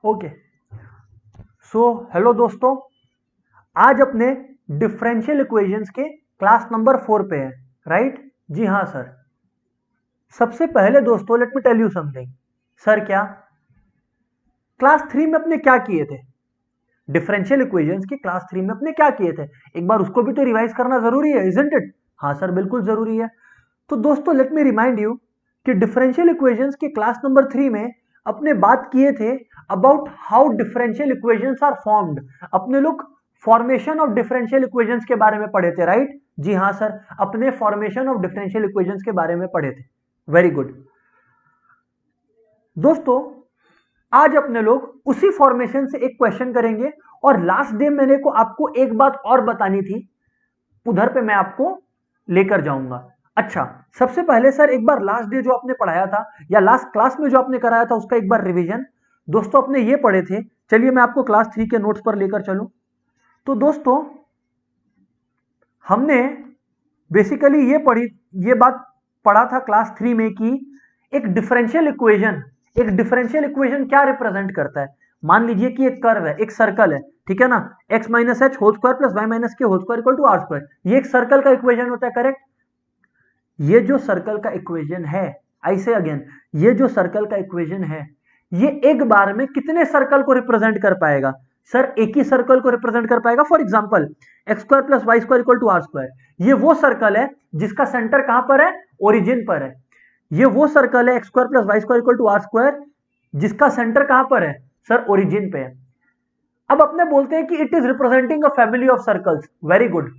Okay, so hello दोस्तों, आज अपने डिफरेंशियल इक्वेशंस के क्लास नंबर 4 पे है, राइट? जी हाँ सर। सबसे पहले दोस्तों let me tell you something. Sir क्या क्लास 3 में अपने क्या किए थे? डिफरेंशियल इक्वेशंस के क्लास 3 में अपने क्या किए थे? एक बार उसको भी तो रिवाइज करना जरूरी है, इजंट इट? हाँ सर, बिल्कुल जरूरी है। तो दोस्तों लेट मी रिमाइंड यू कि डिफरेंशियल इक्वेशंस के क्लास नंबर 3 में अपने बात किए थे about how differential equations are formed. अपने लोग फॉर्मेशन ऑफ डिफरेंशियल इक्वेशंस के बारे में पढ़े थे, राइट? जी हाँ सर, अपने फॉर्मेशन ऑफ डिफरेंशियल इक्वेशंस के बारे में पढ़े थे। वेरी गुड दोस्तों, आज अपने लोग उसी फॉर्मेशन से एक क्वेश्चन करेंगे। और लास्ट डे मैंने को आपको एक बात और बतानी थी, उधर पे मैं आपको लेकर जाऊंगा। अच्छा, सबसे पहले सर एक बार लास्ट डे जो आपने पढ़ाया था या लास्ट क्लास में जो आपने कराया था उसका एक बार रिवीजन। दोस्तों अपने ये पढ़े थे, चलिए मैं आपको क्लास 3 के नोट्स पर लेकर चलूं। तो दोस्तों हमने बेसिकली ये बात पढ़ा था क्लास 3 में कि एक डिफरेंशियल इक्वेशन क्या रिप्रेजेंट करता है। मान लीजिए कि एक कर्व है, एक सर्कल है, ठीक है ना? x minus H whole square plus Y minus K whole square equal to are square, ये एक सर्कल का इक्वेशन होता है, करेक्ट? ये जो सर्कल का इक्वेशन है, आई से अगेन, ये जो सर्कल का इक्वेशन है, ये एक बार में कितने सर्कल को रिप्रेजेंट कर पाएगा? सर एक ही सर्कल को रिप्रेजेंट कर पाएगा। For example x square plus Y square equal to are square, ये वो सर्कल है जिसका सेंटर कहां पर है? ओरिजिन पर है। ये वो सर्कल है x square plus Y square equal to are square जिसका सेंटर कहां पर है? सर ओरिजिन पे है। अब अपने बोलते हैं कि it is representing a family of circles. Very good,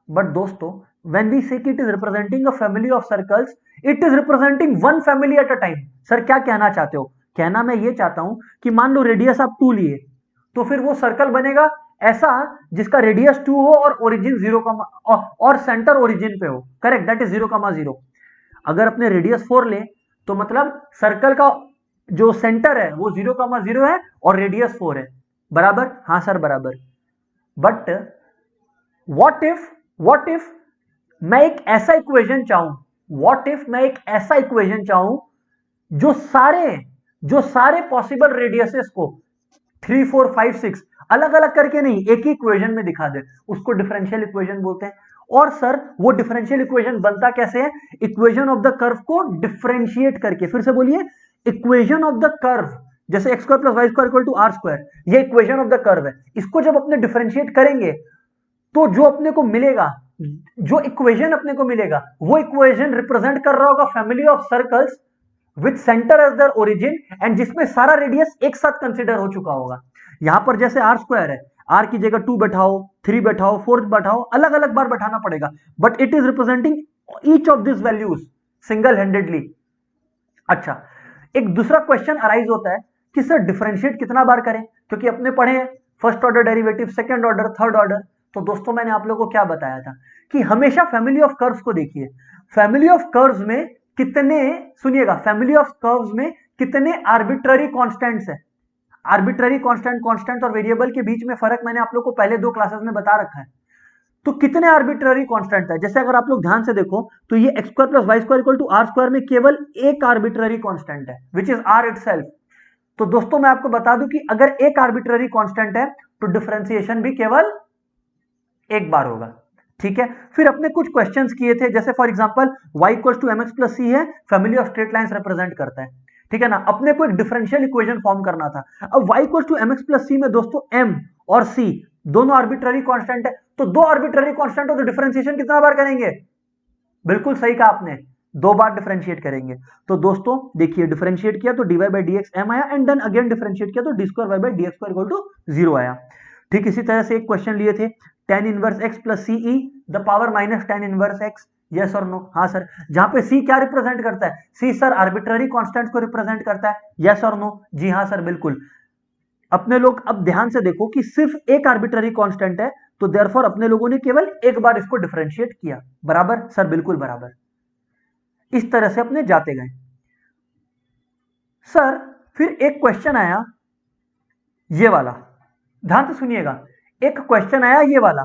but दोस्तों when we say it is representing a family of circles, it is representing one family at a time। Sir क्या कहना चाहते हो? कहना मैं ये चाहता हूं कि मान लो रेडियस आप 2 लिए, तो फिर वो सर्कल बनेगा ऐसा जिसका रेडियस 2 हो और ओरिजिन 0 और सेंटर ओरिजिन पे हो, करेक्ट? That is 0,0। अगर अपने रेडियस 4 ले तो मतलब सर्कल का जो सेंटर है वो 0,0 है और रेडियस 4 है, बराबर? हाँ सर बराबर। बट व्हाट इफ मैं एक ऐसा इक्वेशन चाहूं, व्हाट इफ मैं एक ऐसा इक्वेशन चाहूं जो सारे पॉसिबल रेडियसेस को 3, 4, 5, 6 अलग अलग करके नहीं, एक ही इक्वेशन में दिखा दे, उसको डिफरेंशियल इक्वेशन बोलते हैं। और सर वो डिफरेंशियल इक्वेशन बनता कैसे है? इक्वेशन ऑफ द कर्व को डिफरेंशिएट करके। फिर से बोलिए, इक्वेशन ऑफ द कर्व, जैसे x square plus Y square equal to are square, ये इक्वेशन ऑफ द कर्व है। इसको जब अपने डिफरेंशिएट करेंगे तो जो अपने को मिलेगा, जो इक्वेशन अपने को मिलेगा, वो इक्वेशन रिप्रेजेंट कर रहा होगा family of circles with centre as their origin, and जिसमें सारा रेडियस एक साथ कंसीडर हो चुका होगा। यहां पर जैसे आर स्क्वायर है, आर की जगह 2 बैठाओ, 3 बैठाओ, 4 बैठाओ, अलग अलग बार बैठाना पड़ेगा, but it is representing each of this values single handedly. अच्छा, एक दूसरा क्वेश्चन अराइज होता है कि सर डिफरेंशिएट कितना बार करें, क्योंकि अपने पढ़े हैं first order derivative, second order, third order. तो दोस्तों मैंने आप लोगों को क्या बताया था कि हमेशा फैमिली ऑफ कर्व्स को देखिए। फैमिली ऑफ कर्व्स में कितने, सुनिएगा, फैमिली ऑफ कर्व्स में कितने आर्बिट्ररी कांस्टेंट्स है। आर्बिट्ररी कांस्टेंट और वेरिएबल के बीच में फर्क मैंने आप लोग को पहले 2 क्लासेस में बता रखा है। तो कितने आर्बिट्ररी कांस्टेंट है? जैसे अगर आप लोग ध्यान से देखो तो ये x square plus Y square equal to are square में केवल एक आर्बिट्ररी कांस्टेंट है, विच इज आर इटसेल्फ। तो दोस्तों मैं आपको बता दूं कि अगर एक आर्बिट्ररी कांस्टेंट है तो डिफरेंशिएशन भी केवल एक बार होगा, ठीक है? फिर अपने कुछ क्वेश्चंस किए थे, जैसे for example y equals to mx plus सी है, family of straight lines represent करता है, ठीक है ना? अपने को एक डिफरेंशियल इक्वेशन फॉर्म करना था। अब y equals to mx plus सी में दोस्तों m और c दोनों आर्बिट्ररी कांस्टेंट है, तो 2 आर्बिट्ररी कांस्टेंट हो तो डिफरेंशिएशन कितना बार करेंगे? बिल्कुल सही कहा आपने, 2 बार डिफरेंशिएट करेंगे। तो दोस्तों देखिए, डिफरेंशिएट किया तो dy बाई dx m आया, एंड देन अगेन डिफरेंशिएट किया तो d square y by dx square equal to 0 आया। ठीक इसी तरह से एक क्वेश्चन लिए थे, tan inverse x plus see the power minus tan inverse x, yes और नो? हाँ सर। जहां पे c क्या रिप्रेजेंट करता है? c सर आर्बिट्ररी कांस्टेंट्स को रिप्रेजेंट करता है, यस और नो? जी हाँ सर बिल्कुल। अपने लोग अब ध्यान से देखो कि सिर्फ एक आर्बिट्ररी कांस्टेंट है, तो देयरफॉर अपने लोगों ने केवल एक बार इसको डिफरेंशिएट किया, बराबर? सर बिल्कुल बराबर। इस तरह से अपने जाते गए। सर फिर एक क्वेश्चन आया ये वाला, ध्यान से सुनिएगा, एक क्वेश्चन आया ये वाला,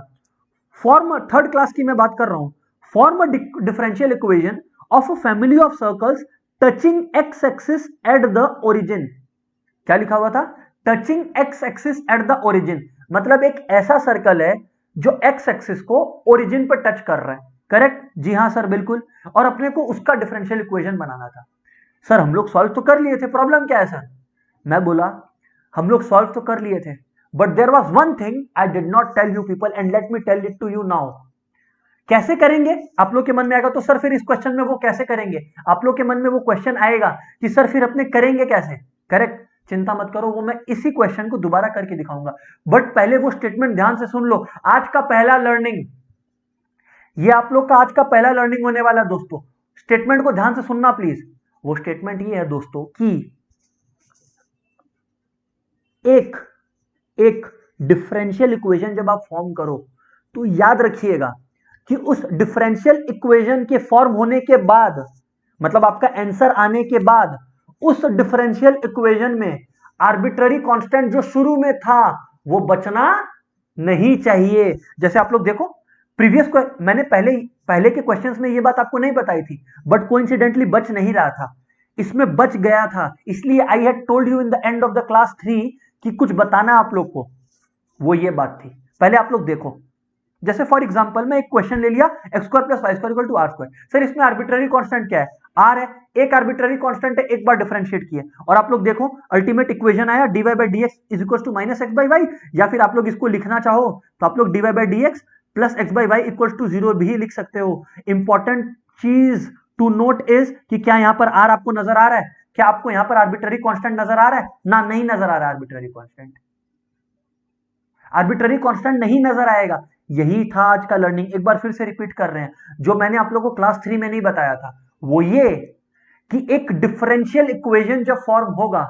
फॉर्म, थर्ड क्लास की मैं बात कर रहा हूं, form differential equation of a family of circles touching x axis at the origin. क्या लिखा हुआ था? Touching x axis at the origin, मतलब एक ऐसा सर्कल है जो एक्स एक्सिस को ओरिजिन पर टच कर रहा है। करेक्ट, जी हाँ सर बिल्कुल। और अपने को उसका डिफरेंशियल इक्वेशन बनाना था। सर हम लोग सॉल्व तो कर लिए थे, प्रॉब्लम क्या है सर? मैं बोला हम लोग सॉल्व तो कर लिए थे, but there was one thing I did not tell you people and let me tell it to you now. कैसे करेंगे आप लोग के मन में आएगा, तो सर फिर इस क्वेश्चन में वो कैसे करेंगे, आप लोग के मन में वो क्वेश्चन आएगा कि सर फिर अपने करेंगे कैसे। करेक्ट, चिंता मत करो, वो मैं इसी क्वेश्चन को दोबारा करके दिखाऊंगा। बट पहले वो स्टेटमेंट ध्यान से सुन लो। आज का पहला लर्निंग, ये आप लोग का आज का पहला लर्निंग होने वाला है दोस्तों। स्टेटमेंट को ध्यान से सुनना प्लीज। वो स्टेटमेंट ये है दोस्तों कि एक एक डिफरेंशियल इक्वेशन जब आप फॉर्म करो तो याद रखिएगा कि उस डिफरेंशियल इक्वेशन के फॉर्म होने के बाद, मतलब आपका आंसर आने के बाद, उस डिफरेंशियल इक्वेशन में आर्बिट्ररी कांस्टेंट जो शुरू में था वो बचना नहीं चाहिए। जैसे आप लोग देखो प्रीवियस मैंने पहले के क्वेश्चंस में ये बात आपको नहीं बताई थी, बट कोइंसिडेंटली बच नहीं रहा था, इसमें बच गया था। इसलिए I had told you in the end of the class 3 कि कुछ बताना आप लोग को, वो ये बात थी। पहले आप लोग देखो, जैसे फॉर एग्जांपल मैं एक क्वेश्चन ले लिया, x square plus Y square equal to are square. Sir इसमें आर्बिट्ररी कांस्टेंट क्या है? आर है। एक आर्बिट्ररी कांस्टेंट है, एक बार डिफरेंशिएट किए और आप लोग देखो अल्टीमेट इक्वेशन आया dy by D x is equal to minus x by y, या फिर आप लोग इसको लिखना चाहो तो आप लोग dy by D x plus x by y equal to 0 भी लिख सकते हो। इंपॉर्टेंट चीज टू नोट इज कि क्या यहां पर आर आपको नजर आ रहा है? क्या आपको यहां पर आर्बिट्ररी कांस्टेंट नजर आ रहा है? ना, नहीं नजर आ रहा है आर्बिट्ररी कांस्टेंट। आर्बिट्ररी कांस्टेंट नहीं नजर आएगा। यही था आज का लर्निंग। एक बार फिर से रिपीट कर रहे हैं जो मैंने आप लोगों को क्लास 3 में नहीं बताया था, वो ये कि एक डिफरेंशियल इक्वेशन जब फॉर्म होगा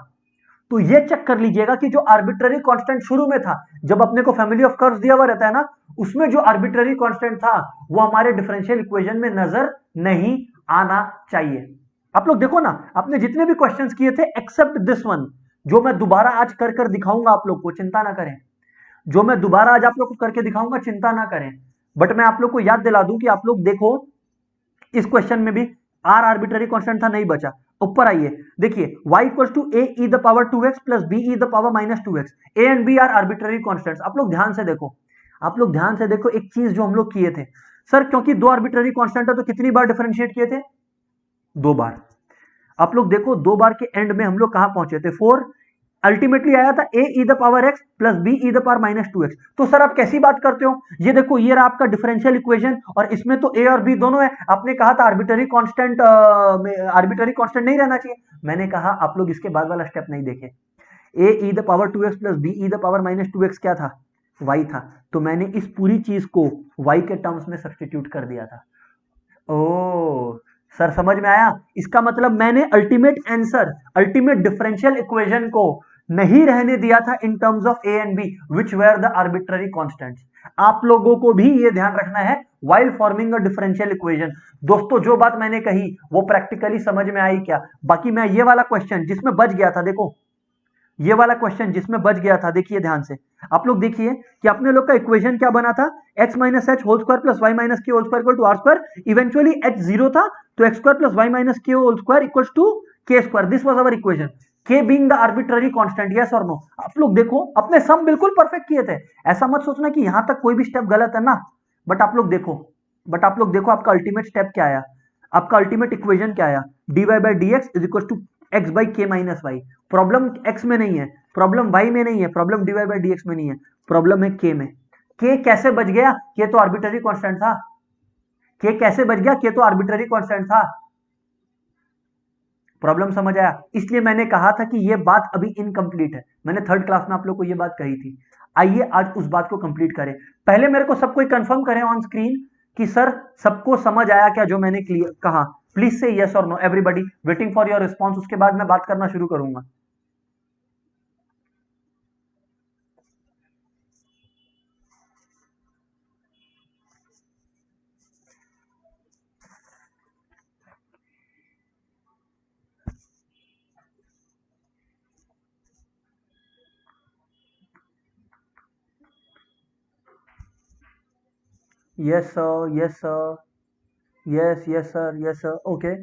तो ये चेक कर लीजिएगा कि जो आर्बिट्ररी कांस्टेंट शुरू में था, जब अपने को फैमिली ऑफ कर्व्स दिया हुआ रहता है ना, उसमें जो आर्बिट्ररी कांस्टेंट था वो हमारे डिफरेंशियल इक्वेशन में नजर नहीं आना चाहिए। आप लोग देखो ना, आपने जितने भी क्वेश्चंस किए थे एक्सेप्ट दिस वन, जो मैं दोबारा आज कर कर दिखाऊंगा आप लोग को, चिंता ना करें। जो मैं दोबारा आज आप लोग को करके दिखाऊंगा, चिंता ना करें। बट मैं आप लोग को याद दिला दूं कि आप लोग देखो इस क्वेश्चन में भी आर आर्बिट्ररी कांस्टेंट था, नहीं बचा। ऊपर आइए, देखिए y equals to a E the power 2x plus B E the power minus 2x। A and b are arbitrary constants. आप लोग ध्यान से देखो, आप लोग ध्यान से देखो एक चीज जो हम लोग किए थे। सर क्योंकि दो आर्बिट्ररी कांस्टेंट है तो कितनी बार डिफरेंशिएट किए थे? 2 बार। आप लोग देखो 2 बार के एंड में हम लोग कहां पहुंचे थे? 4। अल्टीमेटली आया था A E the power X plus B E the power minus 2x। तो सर आप कैसी बात करते हो? ये देखो ये रहा आपका डिफरेंशियल इक्वेशन और इसमें तो ए और बी दोनों है। आपने कहा था आर्बिट्ररी कांस्टेंट नहीं रहना चाहिए। मैंने कहा आप लोग इसके बाद वाला स्टेप नहीं देखे। A E the power 2x plus B E the power minus 2x क्या था? y था। तो मैंने इस पूरी चीज को y के टर्म्स में सब्स्टिट्यूट कर दिया था। ओ सर समझ में आया? इसका मतलब मैंने ultimate answer, ultimate differential equation को नहीं रहने दिया था in terms of a and b which were the arbitrary constants. आप लोगों को भी ये ध्यान रखना है while forming a differential equation. दोस्तों जो बात मैंने कही वो प्रैक्टिकली समझ में आई क्या? बाकी मैं ये वाला क्वेश्चन जिसमें बच गया था, देखो ये वाला क्वेश्चन जिसमें बच गया था, देखिए ध्यान से। आप लोग देखिए कि अपने लोग का इक्वेशन क्या बना था? x minus H whole square plus Y minus K whole square equal to are square. Eventually h 0 था तो x square plus Y minus K whole square equal to K square. This was our equation, k being the arbitrary constant. Yes और no? आप लोग देखो अपने सम बिल्कुल perfect किए थे, ऐसा मत सोचना कि यहां तक कोई भी स्टेप गलत है ना। बट आप लोग देखो, आपका अल्टीमेट स्टेप क्या आया? आपका अल्टीमेट इक्वेशन क्या आया? dy by D x is equal to x by k minus y. Problem x में नहीं है, प्रॉब्लम y में नहीं है, problem dy by D x में नहीं है, प्रॉब्लम है k में। k कैसे बच गया? k तो आर्बिट्ररी कांस्टेंट था। k कैसे बच गया? k तो आर्बिट्ररी कांस्टेंट था। प्रॉब्लम समझ आया? इसलिए मैंने कहा था कि यह बात अभी इनकम्प्लीट है। मैंने थर्ड क्लास में आप लोग को यह बात कही थी। आइए आज उस बात को कंप्लीट करें। पहले मेरे को सब कोई कंफर्म करें ऑन स्क्रीन कि सर सबको समझ आया क्या जो मैंने क्लियर कहा? प्लीज से यस और no everybody, waiting for your response. उसके बाद मैं बात करना शुरू करूंगा। Yes, sir. Yes, sir. Yes, yes, sir. Yes, sir. Okay.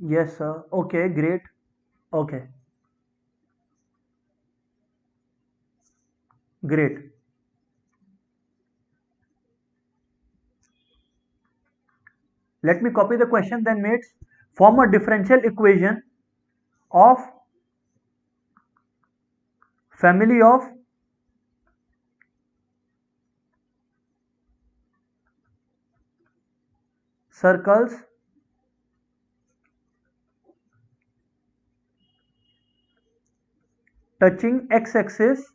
Yes sir, okay great, okay great. Let me copy the question then, mates. Form a differential equation of family of circles touching x axis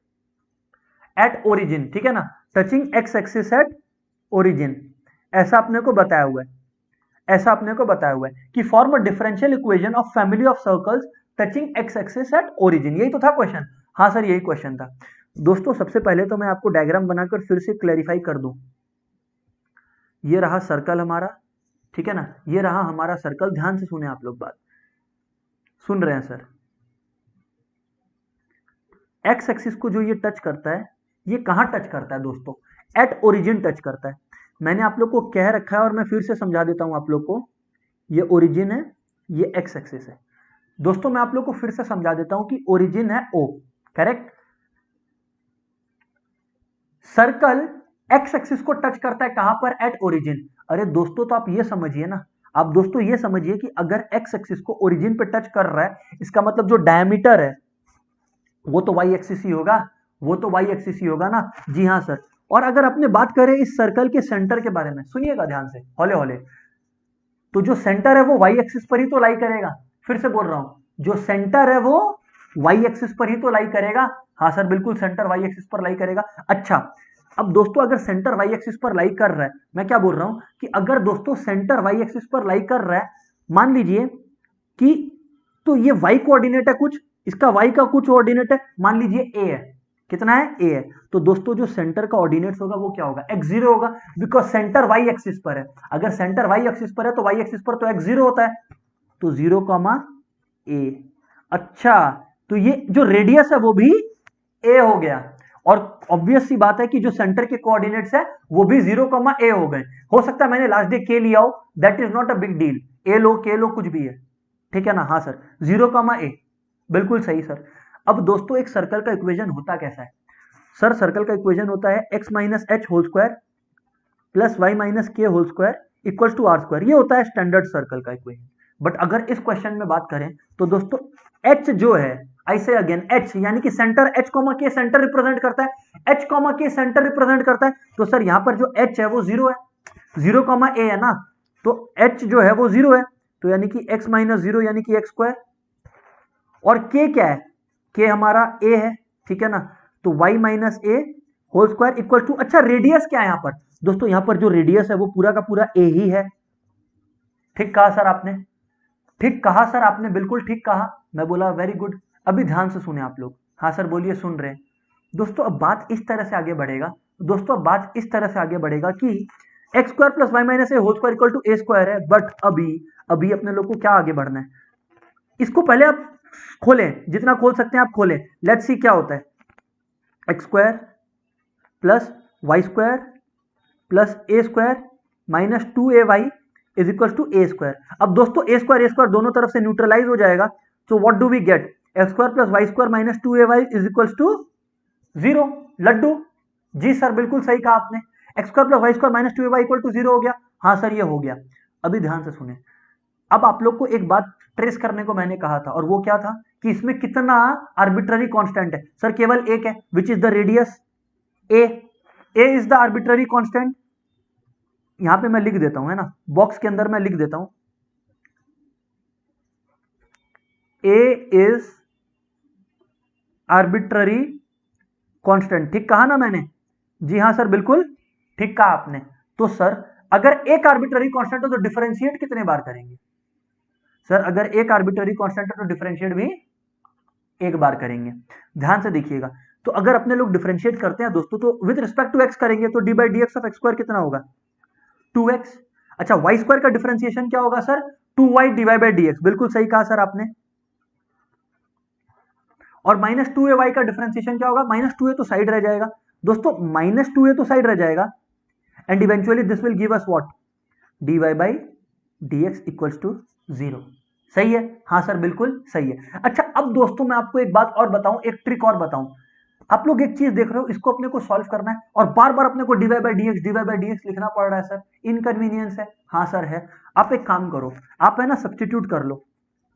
at origin. ठीक है ना, touching x axis at origin. ऐसा अपने को बताया हुआ है, ऐसा अपने को बताया हुआ है कि form a differential equation of family of circles touching x axis at origin. यही तो था क्वेश्चन. हाँ सर यही क्वेश्चन था. दोस्तों सबसे पहले तो मैं आपको डायग्राम बनाकर फिर से क्लैरिफाई कर दूं. ये रहा सर्कल हमारा, ठीक है ना, ये रहा हमारा सर्कल. ध्यान से सुने आप लोग, बात सुन रहे हैं सर. एक्स एक्सिस को जो ये टच करता है, ये कहां टच करता है दोस्तों? एट ओरिजिन टच करता है. मैंने आप लोग को कह रखा है और मैं फिर से समझा देता हूं आप लोग को. ये ओरिजिन है, ये एक्स एक्सिस है. दोस्तों मैं आप लोग को फिर से समझा देता हूं कि ओरिजिन है ओ, करेक्ट. सर्कल एक्स एक्सिस को टच करता है कहां पर? At origin. अरे दोस्तों तो आप ये समझिए ना, आप दोस्तों ये समझिए कि अगर एक्स एक्सिस को ओरिजिन पे टच कर रहा है, इसका मतलब जो डायमीटर है वो तो वाई एक्सिस ही होगा, वो तो वाई एक्सिस ही होगा ना. जी हाँ सर. और अगर अपने बात करें इस सर्कल के सेंटर के बारे में, सुनिएगा ध्यान से, हौले हौले, तो जो सेंटर है वो वाई एक्सिस पर ही तो लाई करेगा. फिर से बोल रहा हूं, जो सेंटर है वो वाई एक्सिस पर ही तो लाई करेगा. हाँ सर बिल्कुल, सेंटर वाई एक्सिस पर लाई करेगा. अच्छा, अब दोस्तों अगर सेंटर वाई एक्सिस पर लाई कर रहा है, मैं क्या बोल रहा हूं कि अगर दोस्तों सेंटर वाई एक्सिस पर लाई कर रहा है, मान लीजिए कि, तो ये वाई कोऑर्डिनेट है कुछ, इसका वाई का कुछ ऑर्डिनेट है, मान लीजिए ए है. कितना है? ए है. तो दोस्तों जो सेंटर का ऑर्डिनेट्स होगा वो क्या होगा? एक्स जीरो होगा, बिकॉज सेंटर वाई एक्सिस पर है. अगर सेंटर वाई एक्सिस पर है तो वाई एक्सिस पर तो एक्स जीरो होता है, तो 0, ए. अच्छा, तो ये जो रेडियस है वो भी ए हो गया. और ऑब्वियस सी बात है कि जो सेंटर के कोऑर्डिनेट्स है वो भी 0, ए हो गए. हो सकता है मैंने लास्ट डे के लिया हो, that is not a big deal. ए लो के लो कुछ भी है, ठीक है ना. हाँ सर 0, ए, बिल्कुल सही सर. अब दोस्तों एक सर्कल का इक्वेशन होता कैसा है? सर सर्कल का इक्वेशन होता है x minus H whole square plus Y minus K whole square equals to are square. ये होता है स्टैंडर्ड सर्कल का इक्वेशन. बट अगर इस क्वेश्चन में बात करें तो दोस्तों h जो है, आई से अगेन h यानी कि सेंटर h कॉमा के सेंटर रिप्रेजेंट करता है, h कॉमा के सेंटर रिप्रेजेंट करता है. तो सर यहां पर जो h है वो 0 है, 0, a है ना, तो h जो है वो 0 है, तो यानी कि x माइनस 0 यानी कि एक्स स्क्वायर. और k क्या है? k हमारा a है, ठीक है ना, तो y minus a whole square equal to, अच्छा रेडियस क्या है यहां पर? दोस्तों यहां पर जो रेडियस है वो पूरा का पूरा a ही है. ठीक कहा सर आपने, ठीक कहा सर आपने, बिल्कुल ठीक कहा. मैं बोला वेरी गुड. अभी ध्यान से सुने आप लोग. हाँ सर बोलिए, सुन रहे हैं. दोस्तों अब बात इस तरह से आगे बढ़ेगा, दोस्तों अब बात इस तरह से आगे बढ़ेगा कि x square plus Y minus a whole square equal to A square है. बट अभी अपने लोग को क्या आगे बढ़ना है, इसको पहले आप खोलें, जितना खोल सकते हैं आप खोलें. लेट्स सी क्या होता है. X square plus Y square plus A square minus 2ay is equal to A square. अब दोस्तों ए स्क्वायर दोनों तरफ से न्यूट्रलाइज हो जाएगा, तो what do we get? X square plus Y square minus 2ay is equal to 0. Laddu ji sir बिल्कुल सही कहा आपने. X square plus Y square minus 2ay equal to 0 हो गया. हाँ सर ये हो गया. अभी ध्यान से सुने, अब आप लोग को एक बात ट्रेस करने को मैंने कहा था, और वो क्या था कि इसमें कितना आर्बिट्ररी कांस्टेंट है. सर केवल एक है, विच is the radius A. A is the arbitrary constant. यहां पे मैं लिख देता हूं, है ना, बॉक्स के अंदर मैं लिख देता हूं, ए इज आर्बिट्ररी कांस्टेंट. ठीक कहा ना मैंने? जी हाँ सर बिल्कुल ठीक कहा आपने. तो सर अगर एक आर्बिट्ररी कांस्टेंट हो तो डिफरेंशिएट कितने बार करेंगे? सर अगर एक आर्बिट्ररी कांस्टेंट है तो डिफरेंशिएट भी एक बार करेंगे. ध्यान से देखिएगा. तो अगर अपने लोग डिफरेंशिएट करते हैं दोस्तों, तो विद रिस्पेक्ट टू एक्स करेंगे, तो D by D x of x square कितना होगा? 2x. अच्छा वाई स्क्वायर का डिफरेंशिएशन क्या होगा sir? 2y divide by D x. बिल्कुल सही कहा सर आपने. और माइनस 2ay का डिफरेंशिएशन क्या होगा? माइनस 2a तो साइड रह जाएगा दोस्तों, माइनस 2a तो साइड रह जाएगा, and eventually this will give us what? dy by dx equals to 0. सही है, हाँ सर बिल्कुल सही है। अच्छा अब दोस्तों मैं आपको एक बात और बताऊं, एक ट्रिक और बताऊं। आप लोग एक चीज देख रहे हो, इसको अपने को सॉल्व करना है और बार बार अपने को d Y by D x लिखना पड़ रहा है सर, इनकन्वीनियंस है। हाँ सर है। आप एक काम करो, आप है ना सब्सटीट्यूट कर लो,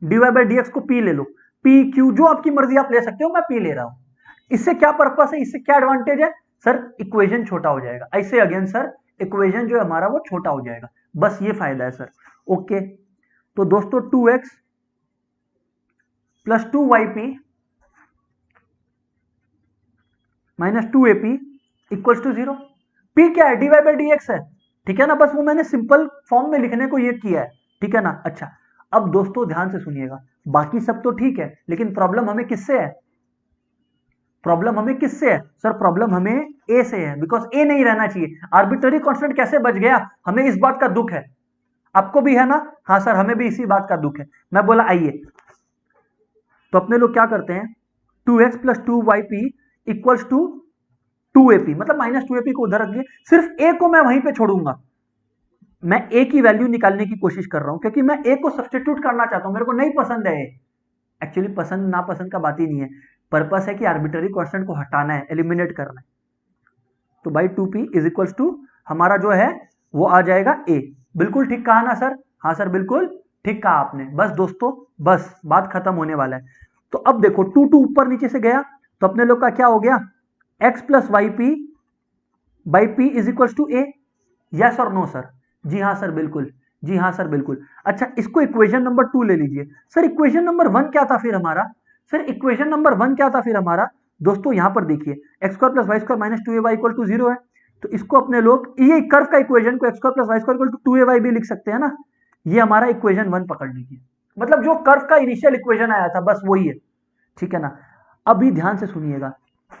D Y by D x को पी ले लो, पी क्यू जो आपकी मर्जी आप ले सकते हो, मैं पी ले रहा हूं। इससे क्या पर्पस है, इससे क्या एडवांटेज है सर, इक्वेशन छोटा हो जाएगा, ऐसे अगेन सर इक्वेशन जो है हमारा वो छोटा हो जाएगा, बस ये फायदा है सर। ओके, तो दोस्तों 2x plus 2yp minus 2ap equals to 0। p क्या है, dy/dx है, ठीक है ना, बस वो मैंने सिंपल फॉर्म में लिखने को ये किया है, ठीक है ना। अच्छा अब दोस्तों ध्यान से सुनिएगा, बाकी सब तो ठीक है, लेकिन प्रॉब्लम हमें किससे है, प्रॉब्लम हमें किससे है सर, प्रॉब्लम हमें ए से है, बिकॉज ए नहीं रहना चाहिए। आर्बिट्ररी कांस्टेंट कैसे बच गया, हमें इस बात का दुख है, आपको भी है ना। हाँ सर हमें भी इसी बात का दुख है। मैं बोला आइए, तो अपने लोग क्या करते हैं, 2x plus 2yp equals to 2ap, मतलब माइनस 2ap को उधर रखिए, सिर्फ a को मैं वहीं पे छोड़ूंगा, मैं a की वैल्यू निकालने की कोशिश कर रहा हूं, क्योंकि मैं a को सब्सटीट्यूट करना चाहता हूं, मेरे को नहीं पसंद है a। एक्चुअली पसंद नापसंद का बात ही नहीं है, पर्पस है कि आर्बिट्ररी कांस्टेंट को हटाना है, एलिमिनेट करना है। तो by 2p is equals to हमारा जो है वो आ जाएगा a। बिल्कुल ठीक कहा ना सर, हाँ सर बिल्कुल ठीक कहा आपने। बस दोस्तों, बस बात खत्म होने वाला है। तो अब देखो 2 ऊपर नीचे से गया, तो अपने लोग का क्या हो गया, x plus Y P by p is equals to a. Yes और नो सर, जी हाँ सर बिल्कुल, जी हाँ सर बिल्कुल। अच्छा इसको इक्वेशन नंबर 2 ले लीजिए। सर इक्वेशन नंबर 1 क्या था फिर हमारा, सर इक्वेशन नंबर 1 क्या था फिर हमारा, दोस्तों यहां पर देखिए x square plus Y square minus 2ay equal to 0 है, तो इसको अपने लोग ये कर्व का इक्वेशन को x square plus Y square equal to 2ay भी लिख सकते हैं ना। ये हमारा इक्वेशन 1 पकड़ लीजिए, मतलब जो कर्व का इनिशियल इक्वेशन आया था बस वही है, ठीक है ना। अभी ध्यान से सुनिएगा,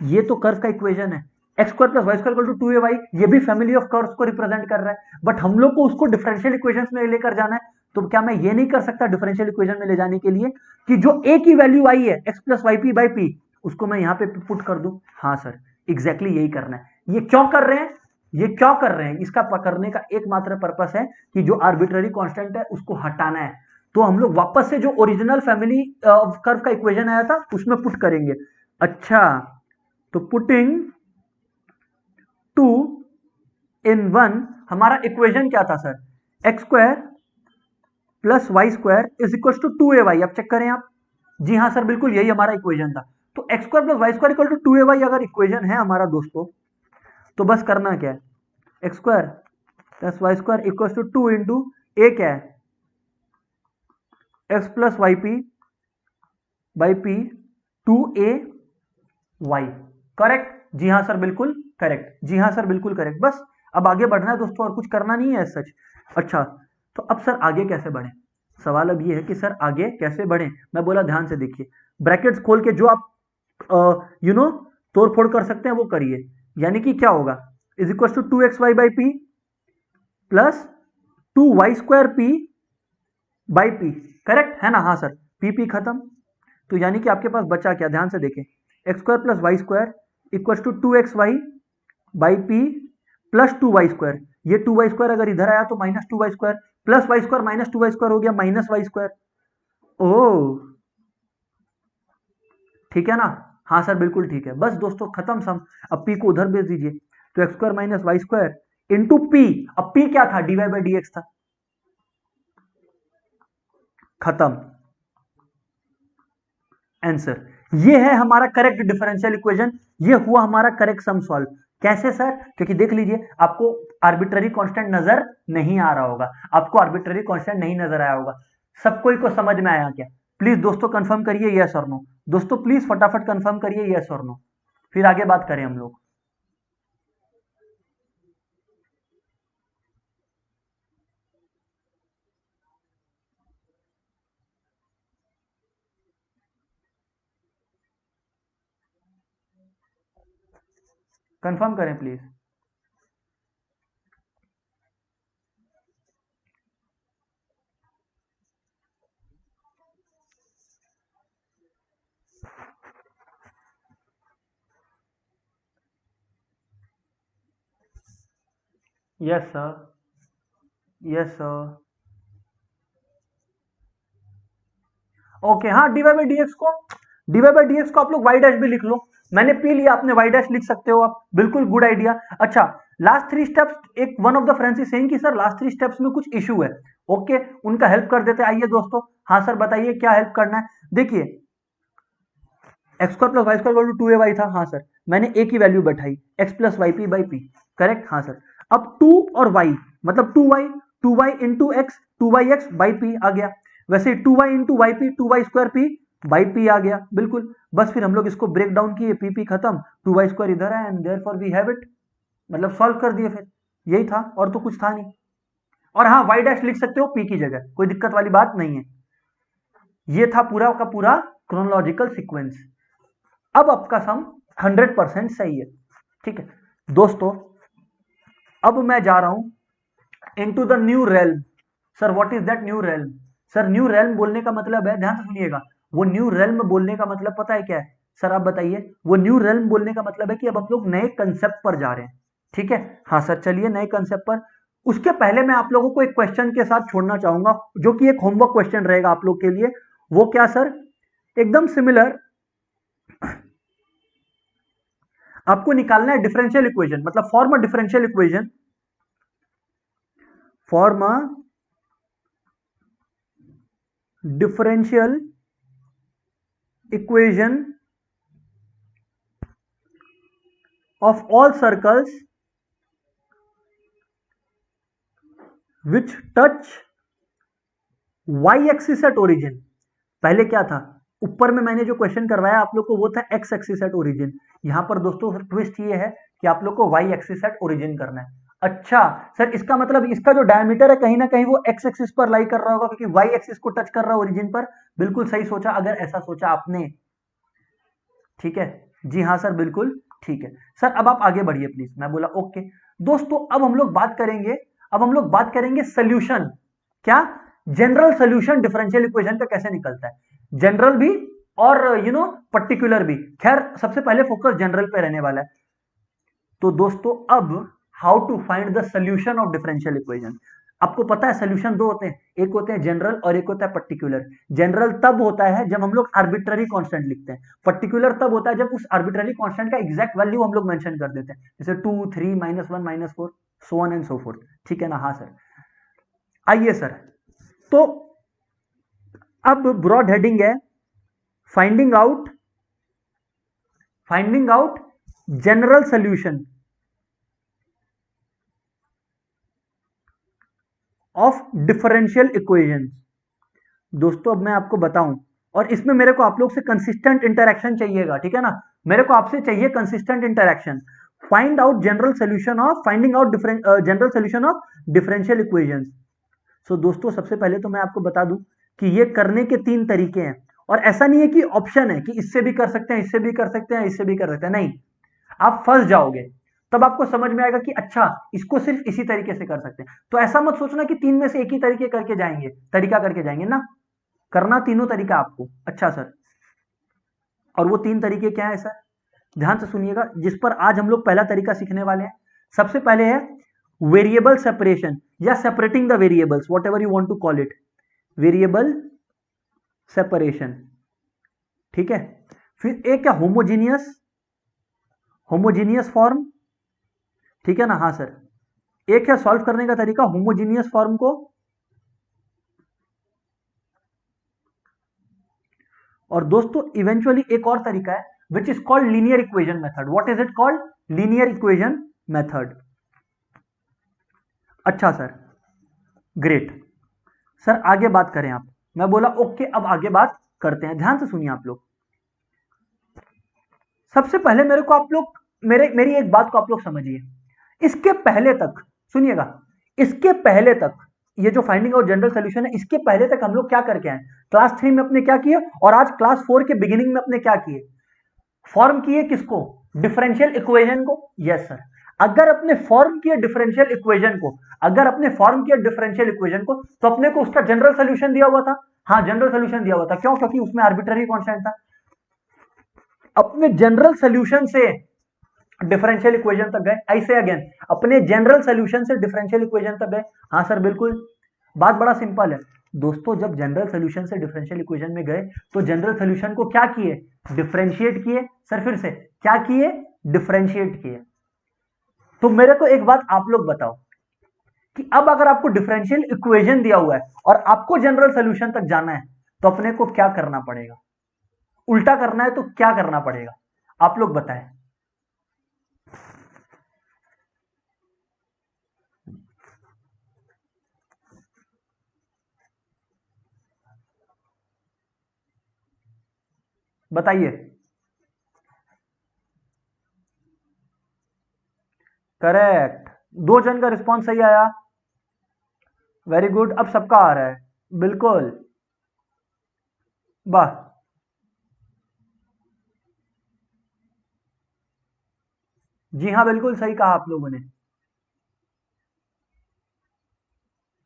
ये तो कर्व का इक्वेशन है, x square plus Y square equal to 2ay, ये भी फैमिली ऑफ कर्व्स को रिप्रेजेंट कर रहा है, बट हम लोग को उसको डिफरेंशियल इक्वेशंस में लेकर जाना है। तो क्या मैं ये नहीं कर सकता डिफरेंशियल इक्वेशन में ले जाने के लिए कि जो a की वैल्यू आई है x plus Y P by p, उसको मैं यहां पे पुट कर दूं। हाँ सर एग्जैक्टली यही करना है। ये क्यों कर रहे हैं, ये क्यों कर रहे हैं, इसका पकड़ने का एकमात्र पर्पस है कि जो आर्बिट्ररी कांस्टेंट है उसको हटाना है, तो हम लोग वापस से जो ओरिजिनल फैमिली कर्व का इक्वेशन आया था उसमें पुट करेंगे। अच्छा तो पुटिंग 2 इन 1, हमारा इक्वेशन क्या था sir, x square plus Y square is equal to 2ay। अब चेक करें आप, जी हाँ सर बिल्कुल यही हमारा इक्वेशन था। तो x square plus Y square equal to 2ay अगर इक्वेशन है हमारा दोस्तों, तो बस करना क्या है, x square plus Y square equal to 2 into A क्या है, x plus Y P by P 2ay, correct, जी हाँ सर बिल्कुल करेक्ट, जी हाँ सर बिल्कुल करेक्ट। बस अब आगे बढ़ना है दोस्तों, और कुछ करना नहीं है सच। अच्छा तो अब सर आगे कैसे बढ़े, सवाल अब ये है कि सर आगे कैसे बढ़े। मैं बोला ध्यान से देखिए, ब्रैकेट्स खोल के जो आप तोड़ फोड़ कर सकते हैं वो करिए। यानी कि क्या होगा, is equal to 2xy by p plus 2y² p by p, correct है ना, हाँ सर पी पी खत्म। तो यानी कि आपके पास बचा क्या, ध्यान से देखें, x square plus Y square equal to 2xy by p plus 2y², ये 2y² अगर इधर आया तो minus 2y² plus Y square minus 2y² हो गया माइनस y²। ओ ठीक है ना, हाँ सर बिल्कुल ठीक है। बस दोस्तों खत्म सम, अब p को उधर भेज दीजिए, तो x square minus y square into p, अब p क्या था, dy/dx था, खत्म आंसर। ये है हमारा करेक्ट डिफरेंशियल इक्वेशन, ये हुआ हमारा करेक्ट सम सॉल्व। कैसे सर, क्योंकि देख लीजिए आपको आर्बिट्ररी कांस्टेंट नजर नहीं आ रहा होगा, आपको आर्बिट्ररी कांस्टेंट नहीं नजर आया होगा। सब कोई को समझ में आया क्या, प्लीज दोस्तों कंफर्म करिए यस और नो, दोस्तों प्लीज फटाफट कंफर्म करिए यस और नो, फिर आगे बात करें हम लोग। कंफर्म करें please. Yes sir, yes sir, okay, हाँ, dy/dx को आप लोग y डैश भी लिख लो, मैंने पी लिया, आपने y डैश लिख सकते हो आप, बिल्कुल गुड आइडिया। अच्छा, लास्ट 3 स्टेप्स, एक one of the friends is saying कि सर लास्ट 3 स्टेप्स में कुछ इशू है। ओके, उनका हेल्प कर देते हैं। आइए दोस्तों, हाँ सर बताइए क्या हेल्प करना है। देखिए, x square plus Y square 2ay था, हाँ सर, मैंने a की वैल्यू बैठाई, x plus Y P by p, correct, हाँ सर। अब 2 और y मतलब 2y into x 2yx by p आ गया, वैसे 2y into y p 2y square p by p आ गया, बिल्कुल। बस फिर हम लोग इसको ब्रेक डाउन किए, पी खत्म, 2y स्क्वायर इधर है, and therefore we have it, मतलब सॉल्व कर दिए, फिर यही था, और तो कुछ था नहीं। और हाँ, y डैश लिख सकते हो p की जगह, कोई दिक्कत वाली बात नहीं है। ये था पूरा का पूरा क्रोनोलॉजिकल सीक्वेंस। अब आपका सम 100% सही है, ठीक है दोस्तों। अब मैं जा रहा हूं into the new realm. Sir what is that new realm? Sir new realm बोलने का मतलब है, ध्यान से सुनिएगा, वो न्यू रेल्म बोलने का मतलब पता है क्या है? सर आप बताइए। वो न्यू रेल्म बोलने का मतलब है कि अब हम लोग नए कंसेप्ट पर जा रहे हैं, ठीक है। हाँ सर, चलिए नए कंसेप्ट पर। उसके पहले मैं आप लोगों को एक क्वेश्चन के साथ छोड़ना चाहूंगा, जो कि एक होमवर्क क्वेश्चन रहेगा आप लोग के लिए। वो क्या सर? एकदम सिमिलर, आपको निकालना है डिफरेंशियल इक्वेशन, मतलब form a differential equation, form a differential equation of all circles which touch y axis at origin। पहले क्या था, ऊपर में मैंने जो क्वेश्चन करवाया आप लोग को वो था x एक्सिस एट ओरिजिन। यहां पर दोस्तों ट्विस्ट ये है कि आप लोग को y एक्सिस एट ओरिजिन करना है। अच्छा सर, इसका मतलब इसका जो डायमीटर है कहीं ना कहीं वो x एक्सिस पर लाई कर रहा होगा, क्योंकि y एक्सिस को टच कर रहा है ओरिजिन पर। बिल्कुल सही सोचा, अगर ऐसा सोचा आपने, ठीक है। जी हाँ सर, बिल्कुल ठीक है सर। अब आप आगे बढ़िए प्लीज, मैं बोला ओके। दोस्तों अब हम लोग बात करेंगे, अब हम लोग बात करेंगे सोल्यूशन, क्या? जनरल सोल्यूशन डिफरेंशियल इक्वेशन का कैसे निकलता है, जनरल भी और पर्टिकुलर भी। खैर सबसे पहले फोकस जनरल पे रहने वाला है। तो दोस्तों अब how to find the solution of differential equation. आपको पता है सोल्यूशन दो होते हैं, एक होते हैं जनरल और एक होता है पर्टिकुलर। जनरल तब होता है जब हम लोग आर्बिट्ररी कांस्टेंट लिखते हैं, पर्टिकुलर तब होता है जब उस आर्बिट्ररी कांस्टेंट का एग्जैक्ट वैल्यू हम लोग मेंशन कर देते हैं, जैसे 2 3 -1 -4 so on and so fourth, ठीक है ना। हाँ सर, आइए सर, तो अब ब्रॉड हेडिंग है finding out general solution of differential equation. दोस्तों अब मैं आपको बताऊं, और इसमें मेरे को आप लोग से कंसिस्टेंट इंटरेक्शन चाहिएगा, ठीक है ना। मेरे को आपसे चाहिए consistent interaction. Find out general solution of, finding out general solution of differential equations. So दोस्तों सबसे पहले तो मैं आपको बता दूं कि ये करने के 3 तरीके हैं, और ऐसा नहीं है कि ऑप्शन है कि इससे भी कर सकते हैं, इससे भी कर सकते हैं, इससे भी कर सकते हैं, नहीं। आप फंस जाओगे, तब आपको समझ में आएगा कि अच्छा इसको सिर्फ इसी तरीके से कर सकते हैं। तो ऐसा मत सोचना कि 3 में से एक ही तरीके करके जाएंगे, तरीका करके जाएंगे ना, करना तीनों तरीका आपको। अच्छा सर, और वो 3 तरीके क्या है सर? ध्यान से सुनिएगा, जिस पर आज हम लोग पहला तरीका सीखने वाले हैं। सबसे पहले है वेरिएबल सेपरेशन, या separating the variables, whatever you want to call it, variable separation, ठीक है। फिर एक है होमोजीनियस फॉर्म, ठीक है ना। हाँ सर, एक है सॉल्व करने का तरीका होमोजीनियस फॉर्म को, और दोस्तों इवेंचुअली एक और तरीका है विच is called linear equation method. What is it called? Linear equation method. अच्छा सर, ग्रेट सर, आगे बात करें आप। मैं बोला ओके, अब आगे बात करते हैं, ध्यान से सुनिए आप लोग। सबसे पहले मेरे को आप लोग मेरी एक बात को आप लोग समझिए। इसके पहले तक सुनिएगा, इसके पहले तक ये जो फाइंडिंग आउट जनरल सोल्यूशन है, इसके पहले तक हम लोग क्या करके आए? क्लास 3 में अपने क्या किए, और आज क्लास 4 के बिगिनिंग में अपने क्या किए? फॉर्म किए किसको? डिफरेंशियल इक्वेशन को। यस सर, अगर अपने फॉर्म किए डिफरेंशियल इक्वेशन को, अगर अपने फॉर्म किया डिफरेंशियल इक्वेशन को, तो अपने को उसका जनरल सोल्यूशन दिया हुआ था। हाँ, जनरल सोल्यूशन दिया हुआ था, क्यों? क्योंकि उसमें आर्बिट्ररी कांस्टेंट था। अपने जनरल सोल्यूशन से डिफरेंशियल इक्वेशन तक गए, ऐसे अगेन अपने जनरल सोल्यूशन से डिफरेंशियल इक्वेशन तक गए। हाँ सर बिल्कुल, बात बड़ा सिंपल है। दोस्तों जब जनरल सोल्यूशन से डिफरेंशियल इक्वेशन में गए तो जनरल सोल्यूशन को क्या किए, डिफरेंशिएट किए। सर फिर से क्या किए, डिफरेंशिएट किए। तो मेरे को एक बात आप लोग बताओ कि अब अगर आपको डिफरेंशियल इक्वेशन दिया हुआ है और आपको जनरल सोल्यूशन तक जाना है तो अपने को क्या करना पड़ेगा, उल्टा करना है तो क्या करना पड़ेगा, आप लोग बताएं। बताइए। करेक्ट, 2 जन का रिस्पॉन्स सही आया, वेरी गुड। अब सबका आ रहा है, बिल्कुल, वाह। जी हाँ, बिल्कुल सही कहा आप लोगों ने,